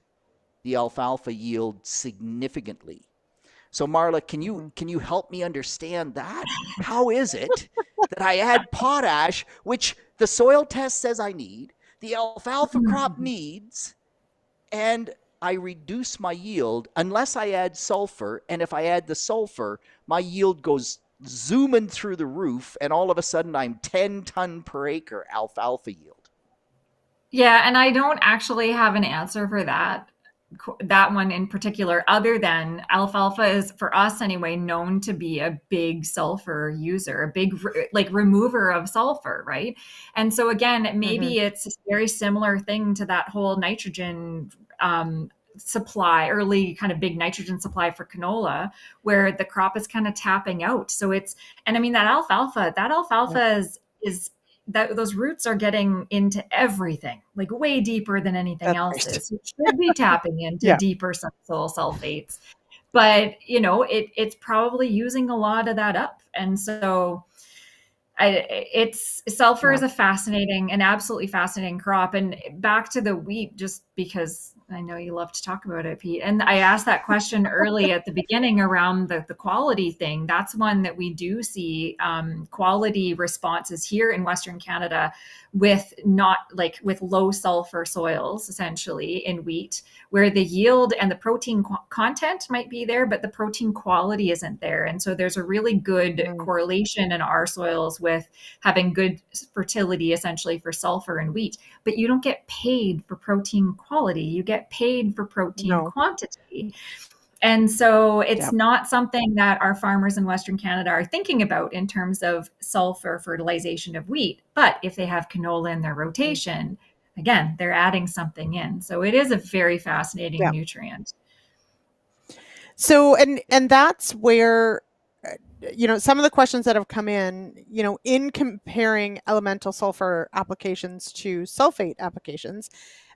Speaker 4: the alfalfa yield significantly. So Marla, can you help me understand that? How is it that I add potash, which the soil test says I need, the alfalfa crop needs, and I reduce my yield unless I add sulfur, and if I add the sulfur, my yield goes zooming through the roof, and all of a sudden I'm 10 ton per acre alfalfa yield?
Speaker 3: Yeah, and I don't actually have an answer for that one in particular, other than alfalfa is, for us anyway, known to be a big sulfur user, a big remover of sulfur, right? And so again, maybe it's a very similar thing to that whole nitrogen supply, early kind of big nitrogen supply for canola, where the crop is kind of tapping out. So it's, and I mean, that alfalfa is that those roots are getting into everything, like way deeper than anything
Speaker 2: That's
Speaker 3: else
Speaker 2: right.
Speaker 3: is. So it should be tapping into
Speaker 2: Yeah.
Speaker 3: deeper subsoil sulfates, but it's probably using a lot of that up. And so sulfur is a fascinating, an absolutely fascinating crop. And back to the wheat, just because I know you love to talk about it, Pete. And I asked that question early at the beginning around the quality thing. That's one that we do see quality responses here in Western Canada with with low sulfur soils, essentially in wheat, where the yield and the protein content might be there, but the protein quality isn't there. And so there's a really good correlation in our soils with having good fertility, essentially, for sulfur and wheat. But you don't get paid for protein quality. You get paid for protein quantity. And so it's not something that our farmers in Western Canada are thinking about in terms of sulfur fertilization of wheat. But if they have canola in their rotation, again, they're adding something in. So it is a very fascinating nutrient.
Speaker 2: So, and that's where, some of the questions that have come in comparing elemental sulfur applications to sulfate applications,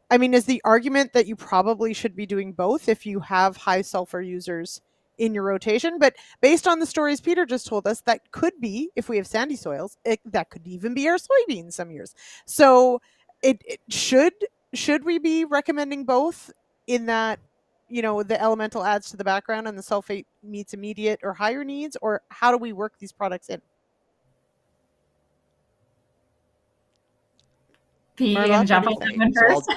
Speaker 2: I mean, is the argument that you probably should be doing both if you have high sulfur users in your rotation? But based on the stories Peter just told us, that could be, if we have sandy soils, that could even be our soybeans some years. So it should we be recommending both in that, the elemental adds to the background and the sulfate meets immediate or higher needs, or how do we work these products in?
Speaker 3: Pete, you gonna jump on that one first?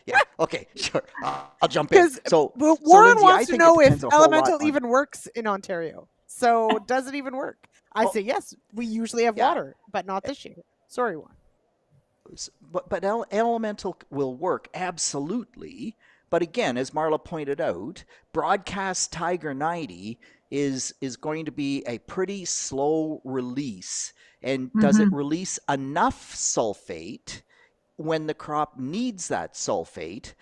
Speaker 4: Yeah. Okay. Sure. I'll jump in. So
Speaker 2: Warren
Speaker 4: Lyndsey,
Speaker 2: wants to know if elemental
Speaker 4: on...
Speaker 2: even works in Ontario. So does it even work? I say yes. We usually have water, but not this year. Sorry, Warren.
Speaker 4: But elemental will work absolutely. But again, as Marla pointed out, broadcast Tiger 90 is going to be a pretty slow release. And does it release enough sulfate when the crop needs that sulfate?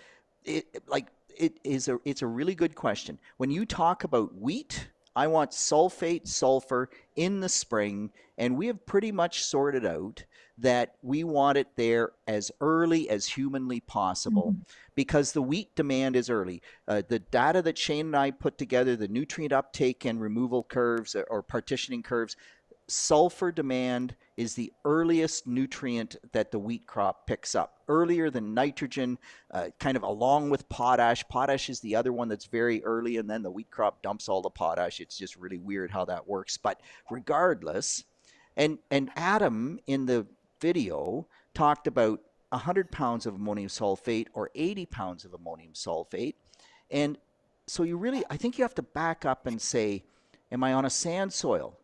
Speaker 4: It's a really good question. When you talk about wheat, I want sulfate, sulfur in the spring, and we have pretty much sorted out that we want it there as early as humanly possible because the wheat demand is early. The data that Shane and I put together, the nutrient uptake and removal curves or partitioning curves, sulfur demand is the earliest nutrient that the wheat crop picks up, earlier than nitrogen, kind of along with potash. Potash is the other one that's very early, and then the wheat crop dumps all the potash. It's just really weird how that works. But regardless, and Adam in the video talked about 100 pounds of ammonium sulfate or 80 pounds of ammonium sulfate. And so I think you have to back up and say, am I on a sand soil?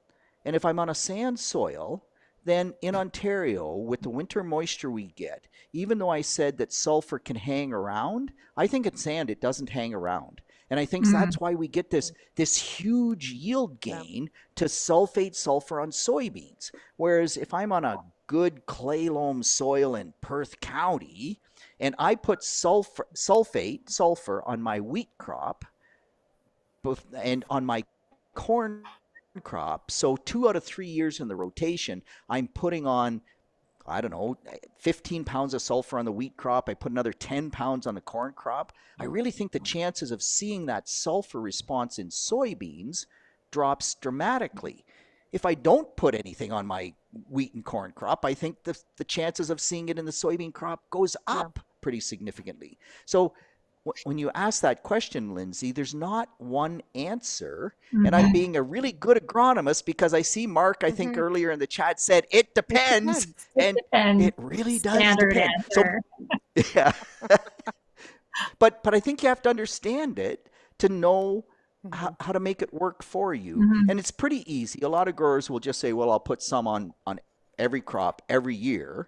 Speaker 4: And if I'm on a sand soil, then in Ontario, with the winter moisture we get, even though I said that sulfur can hang around, I think in sand it doesn't hang around. And I think that's why we get this huge yield gain to sulfate sulfur on soybeans. Whereas if I'm on a good clay loam soil in Perth County and I put sulfur on my wheat crop and on my corn crop, so 2 out of 3 years in the rotation, I'm putting on, I don't know, 15 pounds of sulfur on the wheat crop. I put another 10 pounds on the corn crop. I really think the chances of seeing that sulfur response in soybeans drops dramatically. If I don't put anything on my wheat and corn crop, I think the chances of seeing it in the soybean crop goes up pretty significantly. So when you ask that question, Lyndsey, there's not one answer. And I'm being a really good agronomist because I see Mark, I think earlier in the chat said, it depends. It really does depend.
Speaker 3: Answer.
Speaker 4: So, yeah. But I think you have to understand it to know how to make it work for you. And it's pretty easy. A lot of growers will just say, well, I'll put some on every crop every year.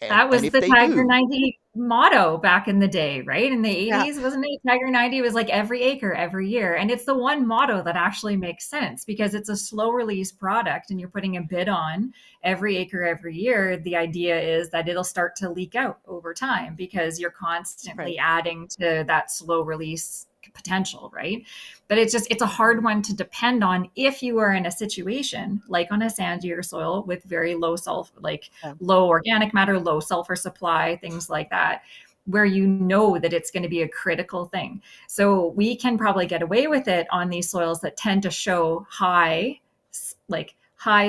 Speaker 3: That was
Speaker 4: if
Speaker 3: the
Speaker 4: they
Speaker 3: Tiger
Speaker 4: do,
Speaker 3: 90 motto back in the day, right? In the
Speaker 2: Yeah.
Speaker 3: 80s, wasn't it? Tiger 90 was like every acre, every year. And it's the one motto that actually makes sense because it's a slow release product and you're putting a bid on every acre, every year. The idea is that it'll start to leak out over time because you're constantly adding to that slow release potential, right? But it's a hard one to depend on if you are in a situation like on a sandier soil with very low sulfur, like low organic matter, low sulfur supply, things like that, where you know that it's going to be a critical thing. So we can probably get away with it on these soils that tend to show high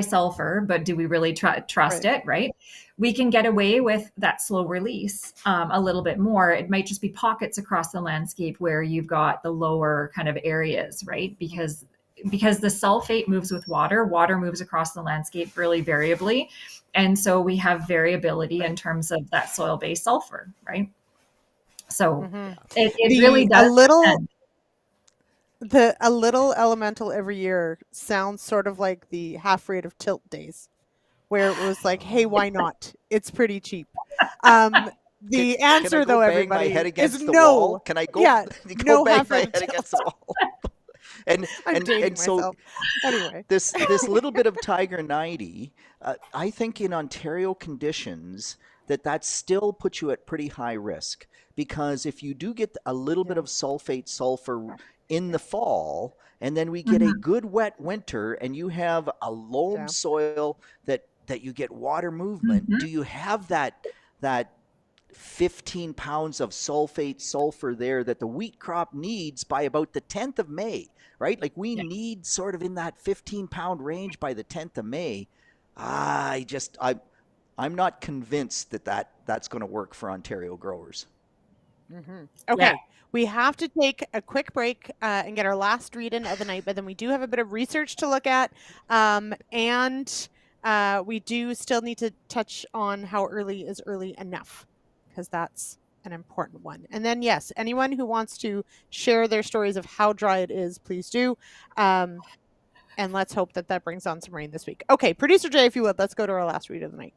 Speaker 3: sulfur, but do we really trust it, right? We can get away with that slow release a little bit more. It might just be pockets across the landscape where you've got the lower kind of areas, right? Because the sulfate moves with water moves across the landscape really variably. And so we have variability in terms of that soil-based sulfur, right? So it really does depend.
Speaker 2: A little elemental every year sounds sort of like the half rate of tilt days, where it was like, hey, why not? It's pretty cheap. The answer, though, everybody,
Speaker 4: my head against
Speaker 2: is
Speaker 4: the
Speaker 2: no.
Speaker 4: wall? Can I go,
Speaker 2: no
Speaker 4: bang my head against the wall? and so
Speaker 2: myself. Anyway,
Speaker 4: this little bit of Tiger 90, I think in Ontario conditions that still puts you at pretty high risk, because if you do get a little bit of sulfate sulfur in the fall, and then we get a good wet winter, and you have a loam soil that you get water movement, do you have that 15 pounds of sulfate sulfur there that the wheat crop needs by about the 10th of May, right? Like we need sort of in that 15-pound range by the 10th of May. I'm not convinced that that's going to work for Ontario growers.
Speaker 2: Okay. We have to take a quick break and get our last read-in of the night, but then we do have a bit of research to look at. And we do still need to touch on how early is early enough, because that's an important one. And then, yes, anyone who wants to share their stories of how dry it is, please do. And let's hope that brings on some rain this week. Okay, Producer Jay, if you would, let's go to our last read of the night.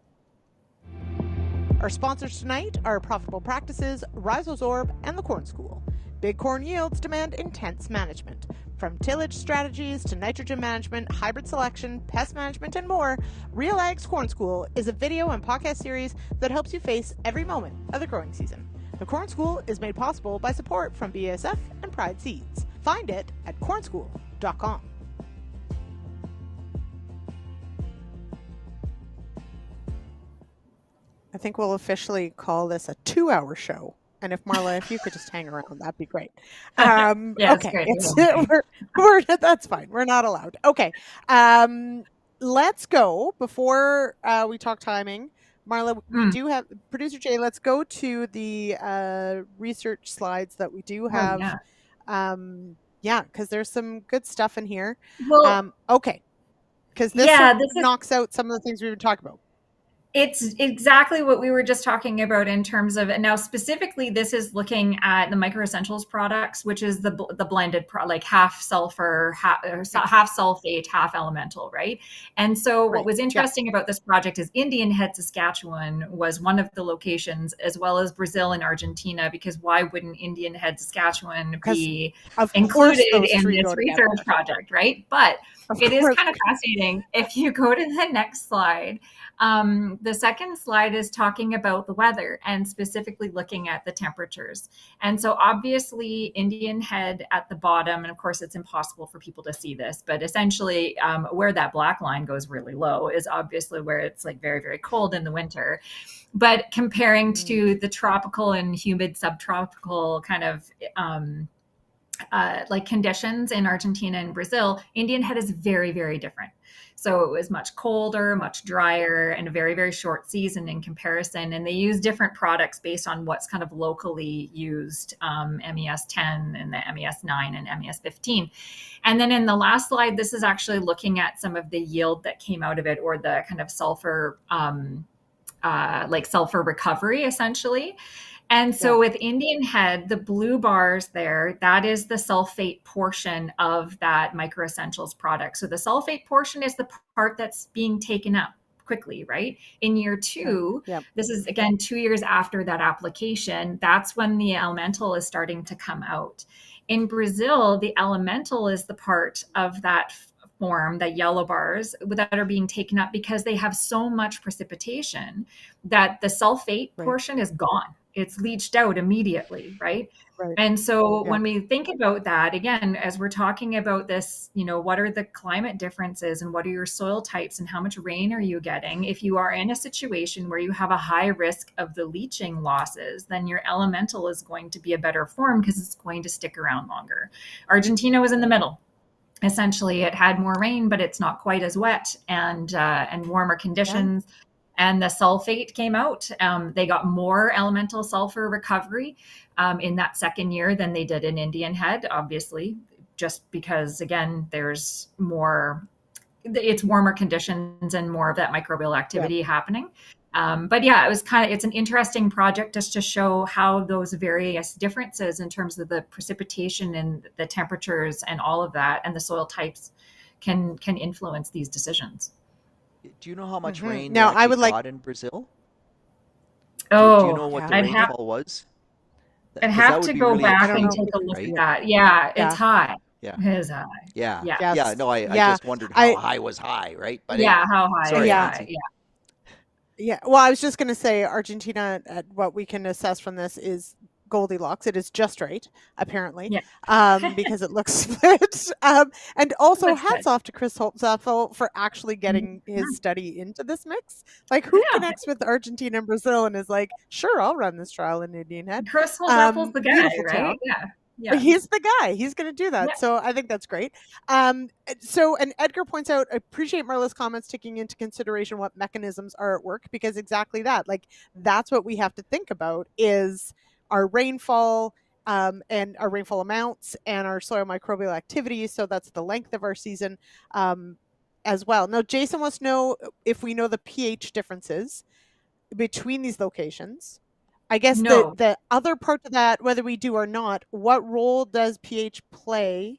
Speaker 2: Our sponsors tonight are Profitable Practices, Rhizosorb, and the Corn School. Big corn yields demand intense management. From tillage strategies to nitrogen management, hybrid selection, pest management, and more, Real Ag's Corn School is a video and podcast series that helps you face every moment of the growing season. The Corn School is made possible by support from BASF and Pride Seeds. Find it at cornschool.com. I think we'll officially call this a 2-hour show. And if Marla, if you could just hang around, that'd be great. Okay, that's fine. We're not allowed. Okay, let's go. Before we talk timing, Marla, we do have Producer Jay. Let's go to the research slides that we do have. Because there's some good stuff in here.
Speaker 3: Well,
Speaker 2: okay, because this knocks out some of the things we've been talking about.
Speaker 3: It's exactly what we were just talking about in terms of, and now specifically, this is looking at the Micro Essentials products, which is the blended, like half sulfur, half sulfate, half elemental, right? And so what was interesting about this project is Indian Head, Saskatchewan was one of the locations, as well as Brazil and Argentina, because why wouldn't Indian Head, Saskatchewan be included in this research project, right? But it is kind of fascinating. If you go to the next slide, the second slide is talking about the weather and specifically looking at the temperatures. And so obviously Indian Head at the bottom, and of course it's impossible for people to see this, but essentially where that black line goes really low is obviously where it's like very, very cold in the winter. But comparing to the tropical and humid subtropical kind of like conditions in Argentina and Brazil, Indian Head is very, very different. So it was much colder, much drier, and a very, very short season in comparison. And they use different products based on what's kind of locally used, MES 10 and the MES 9 and MES 15. And then in the last slide, this is actually looking at some of the yield that came out of it, or the kind of sulfur, like sulfur recovery, essentially. And so with Indian Head, the blue bars there, that is the sulfate portion of that Micro Essentials product. So the sulfate portion is the part that's being taken up quickly, right? In year two,
Speaker 2: Yep.
Speaker 3: this is again 2 years after that application, that's when the elemental is starting to come out. In Brazil, the elemental is the part of that form, the yellow bars that are being taken up because they have so much precipitation that the sulfate portion is gone. It's leached out immediately, right? And so when we think about that, again, as we're talking about this, what are the climate differences and what are your soil types and how much rain are you getting? If you are in a situation where you have a high risk of the leaching losses, then your elemental is going to be a better form because it's going to stick around longer. Argentina was in the middle. Essentially, it had more rain, but it's not quite as wet and warmer conditions. Yeah. And the sulfate came out. They got more elemental sulfur recovery in that second year than they did in Indian Head, obviously, just because, again, there's more, it's warmer conditions and more of that microbial activity happening. But yeah, it's an interesting project just to show how those various differences in terms of the precipitation and the temperatures and all of that and the soil types can influence these decisions.
Speaker 4: Do you know how much rain they actually got in Brazil?
Speaker 3: Oh,
Speaker 4: do you know what the rainfall was?
Speaker 3: I'd have to go back and take a look at that. Yeah, it's high.
Speaker 4: Yeah.
Speaker 3: It is high.
Speaker 4: Yeah.
Speaker 3: Yeah.
Speaker 4: Yeah. No, I just wondered how high was high, right? But
Speaker 3: yeah, how high?
Speaker 4: Sorry,
Speaker 3: high. Yeah.
Speaker 2: Yeah. Well, I was just going to say Argentina, what we can assess from this is Goldilocks. It is just right, apparently, because it looks split. And also hats off to Chris Holtzapfel for actually getting his study into this mix. Like, who connects with Argentina and Brazil and is like, sure, I'll run this trial in Indian Head.
Speaker 3: Chris Holtzapfel's the guy, right?
Speaker 2: Town.
Speaker 3: Yeah.
Speaker 2: He's the guy. He's going to do that. Yeah. So I think that's great. And Edgar points out, I appreciate Marla's comments taking into consideration what mechanisms are at work, because exactly that, like, that's what we have to think about is our rainfall and our rainfall amounts and our soil microbial activity. So that's the length of our season as well. Now, Jason wants to know if we know the pH differences between these locations. I guess the other part of that, whether we do or not, what role does pH play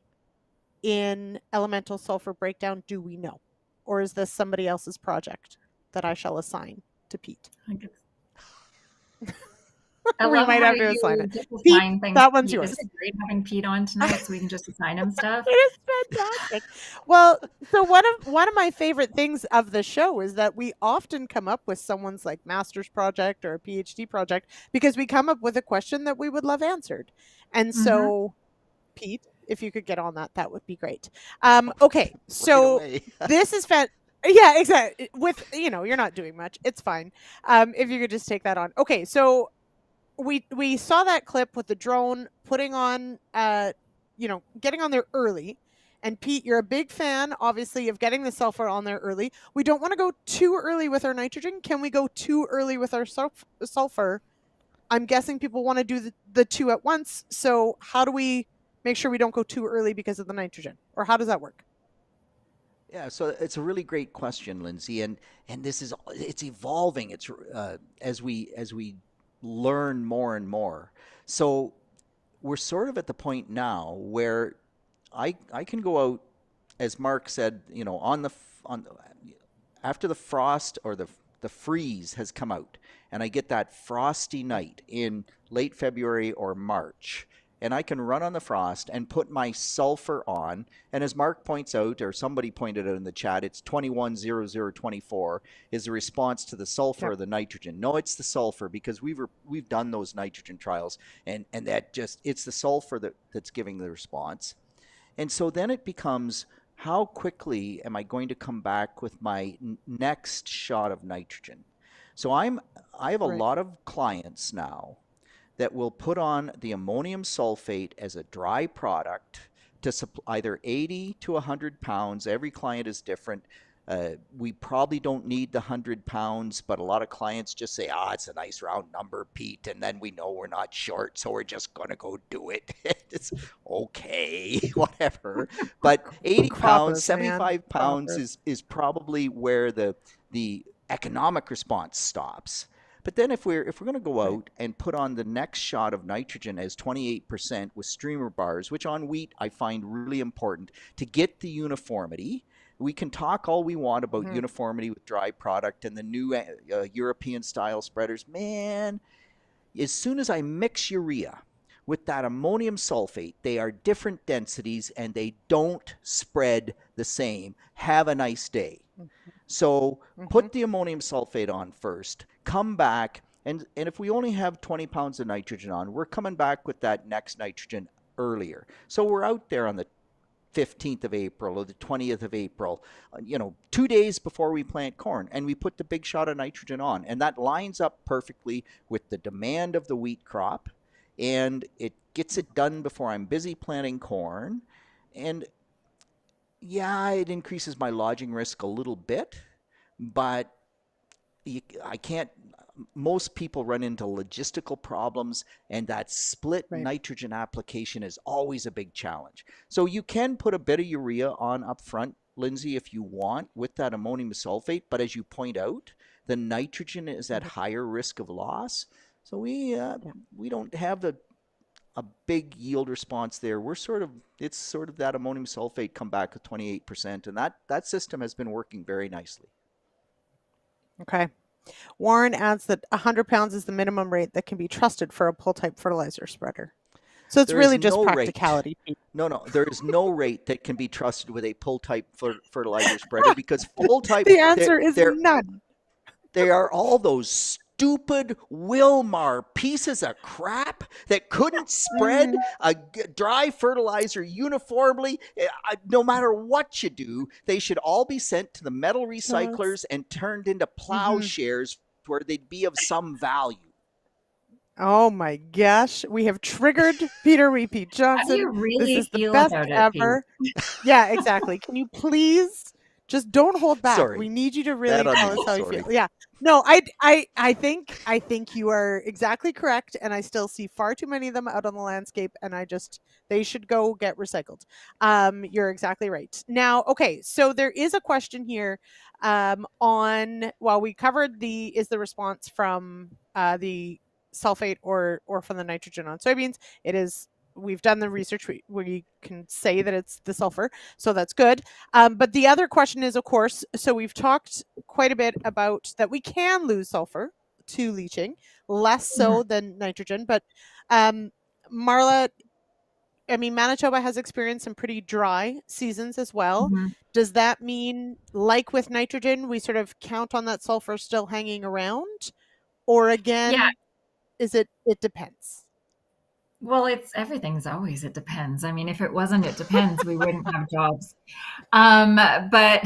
Speaker 2: in elemental sulfur breakdown? Do we know? Or is this somebody else's project that I shall assign to Pete? We might have to assign it. Pete, that one's yours.
Speaker 3: It's great having Pete on tonight so we can just assign him stuff.
Speaker 2: It is fantastic. Well, so one of my favorite things of the show is that we often come up with someone's like master's project or a PhD project because we come up with a question that we would love answered. And so, Pete, if you could get on that, that would be great. Okay, so this is yeah, exactly. With, you're not doing much. It's fine. If you could just take that on. Okay, so we saw that clip with the drone putting on, getting on there early. And Pete, you're a big fan, obviously, of getting the sulfur on there early. We don't want to go too early with our nitrogen. Can we go too early with our sulfur? I'm guessing people want to do the two at once. So how do we make sure we don't go too early because of the nitrogen? Or how does that work?
Speaker 4: Yeah, so it's a really great question, Lyndsey, and it's evolving. It's as we learn more and more. So we're sort of at the point now where I can go out, as Mark said, after the frost or the freeze has come out, and I get that frosty night in late February or March, and I can run on the frost and put my sulfur on. And as Mark points out, or somebody pointed out in the chat, it's 210024 is the response to the sulfur or the nitrogen. No, it's the sulfur, because we've done those nitrogen trials, and that it's the sulfur that's giving the response. And so then it becomes, how quickly am I going to come back with my next shot of nitrogen? So I have a lot of clients now that will put on the ammonium sulfate as a dry product to either 80 to 100 pounds. Every client is different. We probably don't need the 100 pounds, but a lot of clients just say, it's a nice round number, Pete, and then we know we're not short, so we're just going to go do it. It's okay, whatever. But 80 pounds, 75 pounds is probably where the economic response stops. But then if we're going to go out and put on the next shot of nitrogen as 28% with streamer bars, which on wheat I find really important to get the uniformity, We can talk all we want about uniformity with dry product and the new European style spreaders. Man, as soon as I mix urea with that ammonium sulfate, they are different densities and they don't spread the same. Have a nice day. So put the ammonium sulfate on first, come back, and if we only have 20 pounds of nitrogen on, we're coming back with that next nitrogen earlier. So we're out there on the 15th of April or the 20th of April, 2 days before we plant corn, and we put the big shot of nitrogen on. And that lines up perfectly with the demand of the wheat crop, and it gets it done before I'm busy planting corn. And yeah, it increases my lodging risk a little bit, but I can't. Most people run into logistical problems, and that split nitrogen application is always a big challenge. So you can put a bit of urea on up front, Lyndsey, if you want, with that ammonium sulfate. But as you point out, the nitrogen is at higher risk of loss. So we don't have a big yield response there. It's sort of that ammonium sulfate come back with 28%, and that system has been working very nicely.
Speaker 2: Okay. Warren adds that 100 pounds is the minimum rate that can be trusted for a pull-type fertilizer spreader. So it's really just practicality.
Speaker 4: No, there is no rate that can be trusted with a pull-type fertilizer spreader because full-type...
Speaker 2: The answer is none.
Speaker 4: They are all those stupid Wilmar pieces of crap that couldn't spread a dry fertilizer uniformly. No matter what you do, they should all be sent to the metal recyclers and turned into plowshares where they'd be of some value.
Speaker 2: Oh my gosh, we have triggered Peter Repeat Johnson.
Speaker 3: How do you really
Speaker 2: this is the
Speaker 3: feel
Speaker 2: best
Speaker 3: about
Speaker 2: ever. Yeah, exactly. Can you please just don't hold back?
Speaker 4: Sorry.
Speaker 2: We need you to really tell us how
Speaker 4: Sorry.
Speaker 2: you feel. Yeah. No, I think you are exactly correct, and I still see far too many of them out on the landscape, and they should go get recycled. You're exactly right. Now, okay, so there is a question here we covered the response from the sulfate or from the nitrogen on soybeans. We've done the research. We can say that it's the sulfur, so that's good. But the other question is, of course, so we've talked quite a bit about that we can lose sulfur to leaching, less so than nitrogen. But Marla, I mean, Manitoba has experienced some pretty dry seasons as well. Does that mean, like with nitrogen, we sort of count on that sulfur still hanging around? Or again, it depends?
Speaker 3: Well, everything's always, it depends. I mean, if it wasn't, it depends, we wouldn't have jobs. But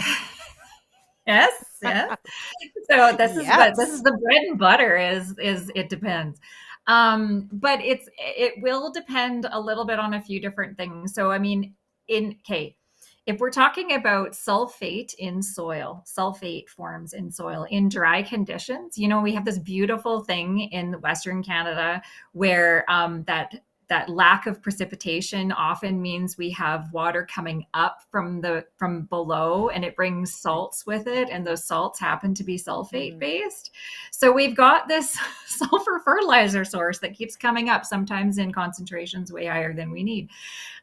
Speaker 3: yes. So this is the bread and butter is it depends. But it will depend a little bit on a few different things. So, I mean, if we're talking about sulfate in soil, sulfate forms in soil in dry conditions, we have this beautiful thing in Western Canada where that lack of precipitation often means we have water coming up from below, and it brings salts with it, and those salts happen to be sulfate based. So we've got this sulfur fertilizer source that keeps coming up, sometimes in concentrations way higher than we need.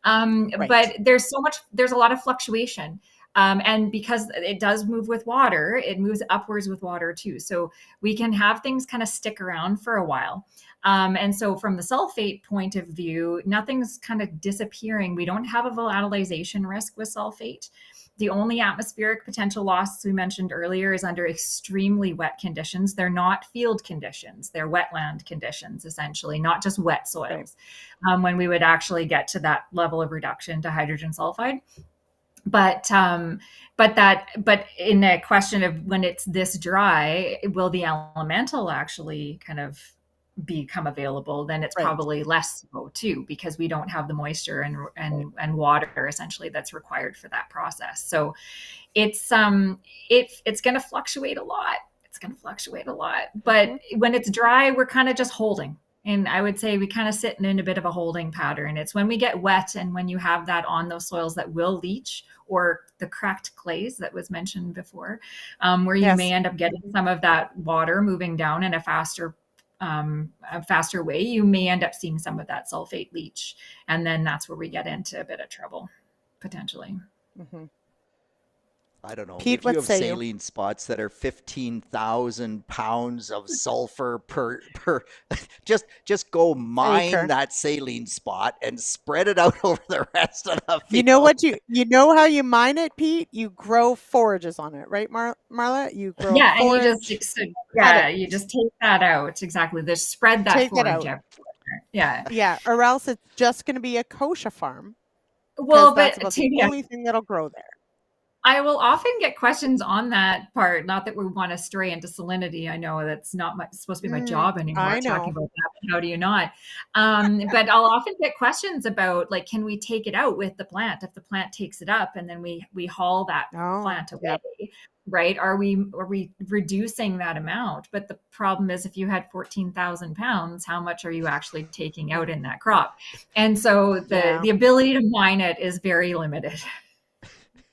Speaker 3: But there's a lot of fluctuation. And because it does move with water, it moves upwards with water too. So we can have things kind of stick around for a while. And so from the sulfate point of view, nothing's kind of disappearing. We don't have a volatilization risk with sulfate. The only atmospheric potential loss we mentioned earlier is under extremely wet conditions. They're not field conditions. They're wetland conditions, essentially, not just wet soils, when we would actually get to that level of reduction to hydrogen sulfide. But in the question of when it's this dry, will the elemental actually kind of become available? Then it's probably less so too, because we don't have the moisture and water essentially that's required for that process. So it's going to fluctuate a lot. But when it's dry, we're kind of just holding. And I would say we kind of sit in a bit of a holding pattern. It's when we get wet and when you have that on those soils that will leach, or the cracked clays that was mentioned before, where you may end up getting some of that water moving down in a faster way. You may end up seeing some of that sulfate leach. And then that's where we get into a bit of trouble, potentially.
Speaker 4: I don't know,
Speaker 2: Pete,
Speaker 4: if you
Speaker 2: what
Speaker 4: have
Speaker 2: say you?
Speaker 4: saline spots that are 15,000 pounds of sulfur per just go mine
Speaker 2: Acre.
Speaker 4: that saline spot and spread it out over the rest of the
Speaker 2: You know
Speaker 4: field.
Speaker 2: what you know how you mine it, Pete? You grow forages on it, right, Marla? You grow
Speaker 3: Yeah, and you just
Speaker 2: forage at it.
Speaker 3: you just take that out. Exactly. Just spread that
Speaker 2: Take it
Speaker 3: forage
Speaker 2: out.
Speaker 3: out. Yeah.
Speaker 2: Yeah, or else it's just going to be a kosher farm because
Speaker 3: Well,
Speaker 2: that's
Speaker 3: but
Speaker 2: about the
Speaker 3: to
Speaker 2: only thing that'll grow there.
Speaker 3: I will often get questions on that part. Not that we want to stray into salinity. I know that's not supposed to be my job anymore,
Speaker 2: I
Speaker 3: talking
Speaker 2: know.
Speaker 3: about that. But how do you not? But I'll often get questions about, like, can we take it out with the plant? If the plant takes it up and then we haul that
Speaker 2: Oh,
Speaker 3: plant away,
Speaker 2: yeah.
Speaker 3: right? Are we reducing that amount? But the problem is, if you had 14,000 pounds, how much are you actually taking out in that crop? And so
Speaker 2: Yeah.
Speaker 3: the ability to mine it is very limited.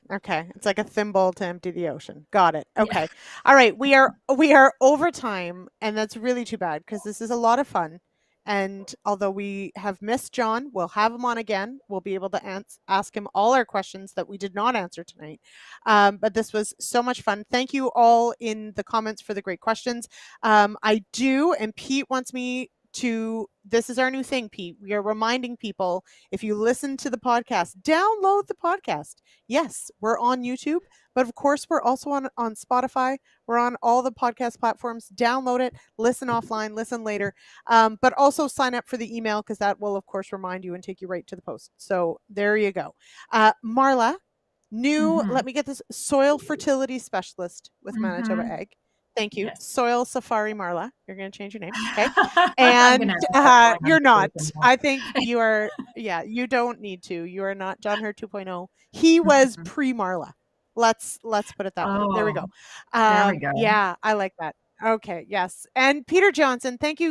Speaker 2: Okay. It's like a thimble to empty the ocean. Got it.
Speaker 3: Yeah.
Speaker 2: Okay. All right. We are over time, and that's really too bad because this is a lot of fun. And although we have missed John, we'll have him on again. We'll be able to ask him all our questions that we did not answer tonight. But this was so much fun. Thank you all in the comments for the great questions. I do, and Pete wants me to. This is our new thing, Pete. We are reminding people, if you listen to the podcast, download the podcast. Yes, we're on YouTube, but of course we're also on Spotify. We're on all the podcast platforms. Download it, listen offline, listen later, but also sign up for the email because that will of course remind you and take you right to the post. So there you go. Marla, new,
Speaker 3: Mhm.
Speaker 2: let me get this, soil fertility specialist with Manitoba
Speaker 3: Mhm.
Speaker 2: Ag. Thank you.
Speaker 3: Yes.
Speaker 2: Soil Safari Marla. You're going to change your name. Okay.
Speaker 3: I'm
Speaker 2: And
Speaker 3: gonna have to start going on
Speaker 2: you're not.
Speaker 3: vacation more.
Speaker 2: I think you are. Yeah, you don't need to. You are not John Hurt 2.0. He was
Speaker 3: Mhm.
Speaker 2: pre Marla. Let's put it that way. There we go.
Speaker 3: Oh, there we go.
Speaker 2: Yeah, I like that. Okay, yes. And Peter Johnson, thank you.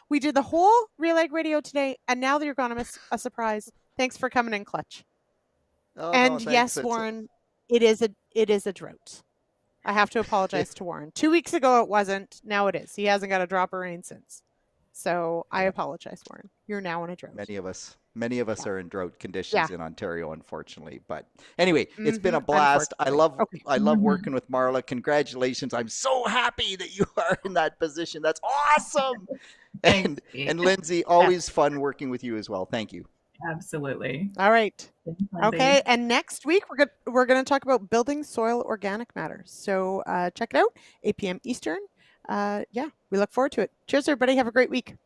Speaker 2: We did the whole Real Ag Radio today, and now that you're gone, a surprise. Thanks for coming in clutch.
Speaker 4: Oh no,
Speaker 2: And
Speaker 4: thanks.
Speaker 2: yes, Warren, it is a drought. I have to apologize to Warren. 2 weeks ago it wasn't. Now it is. He hasn't got a drop of rain since. So I
Speaker 4: Yeah,
Speaker 2: apologize, Warren. You're now in a drought.
Speaker 4: many of us
Speaker 2: Yeah.
Speaker 4: are in drought
Speaker 2: Yeah.
Speaker 4: conditions in Ontario, unfortunately. But anyway, it's been
Speaker 2: Mm-hmm.
Speaker 4: a blast.
Speaker 2: Unfortunately. Okay.
Speaker 4: I love
Speaker 3: Mhm.
Speaker 4: working with Marla. Congratulations! I'm so happy that you are in that position. That's awesome.
Speaker 3: Thanks,
Speaker 4: And
Speaker 3: Pete.
Speaker 4: Lyndsey,
Speaker 2: Yes.
Speaker 4: always fun working with you as well. Thank you.
Speaker 3: Absolutely.
Speaker 2: All right.
Speaker 3: Thanks,
Speaker 2: Okay.
Speaker 3: Lindsay.
Speaker 2: And next week we're gonna talk about building soil organic matter. So check it out. 8 p.m. Eastern. Yeah, we look forward to it. Cheers, everybody. Have a great week.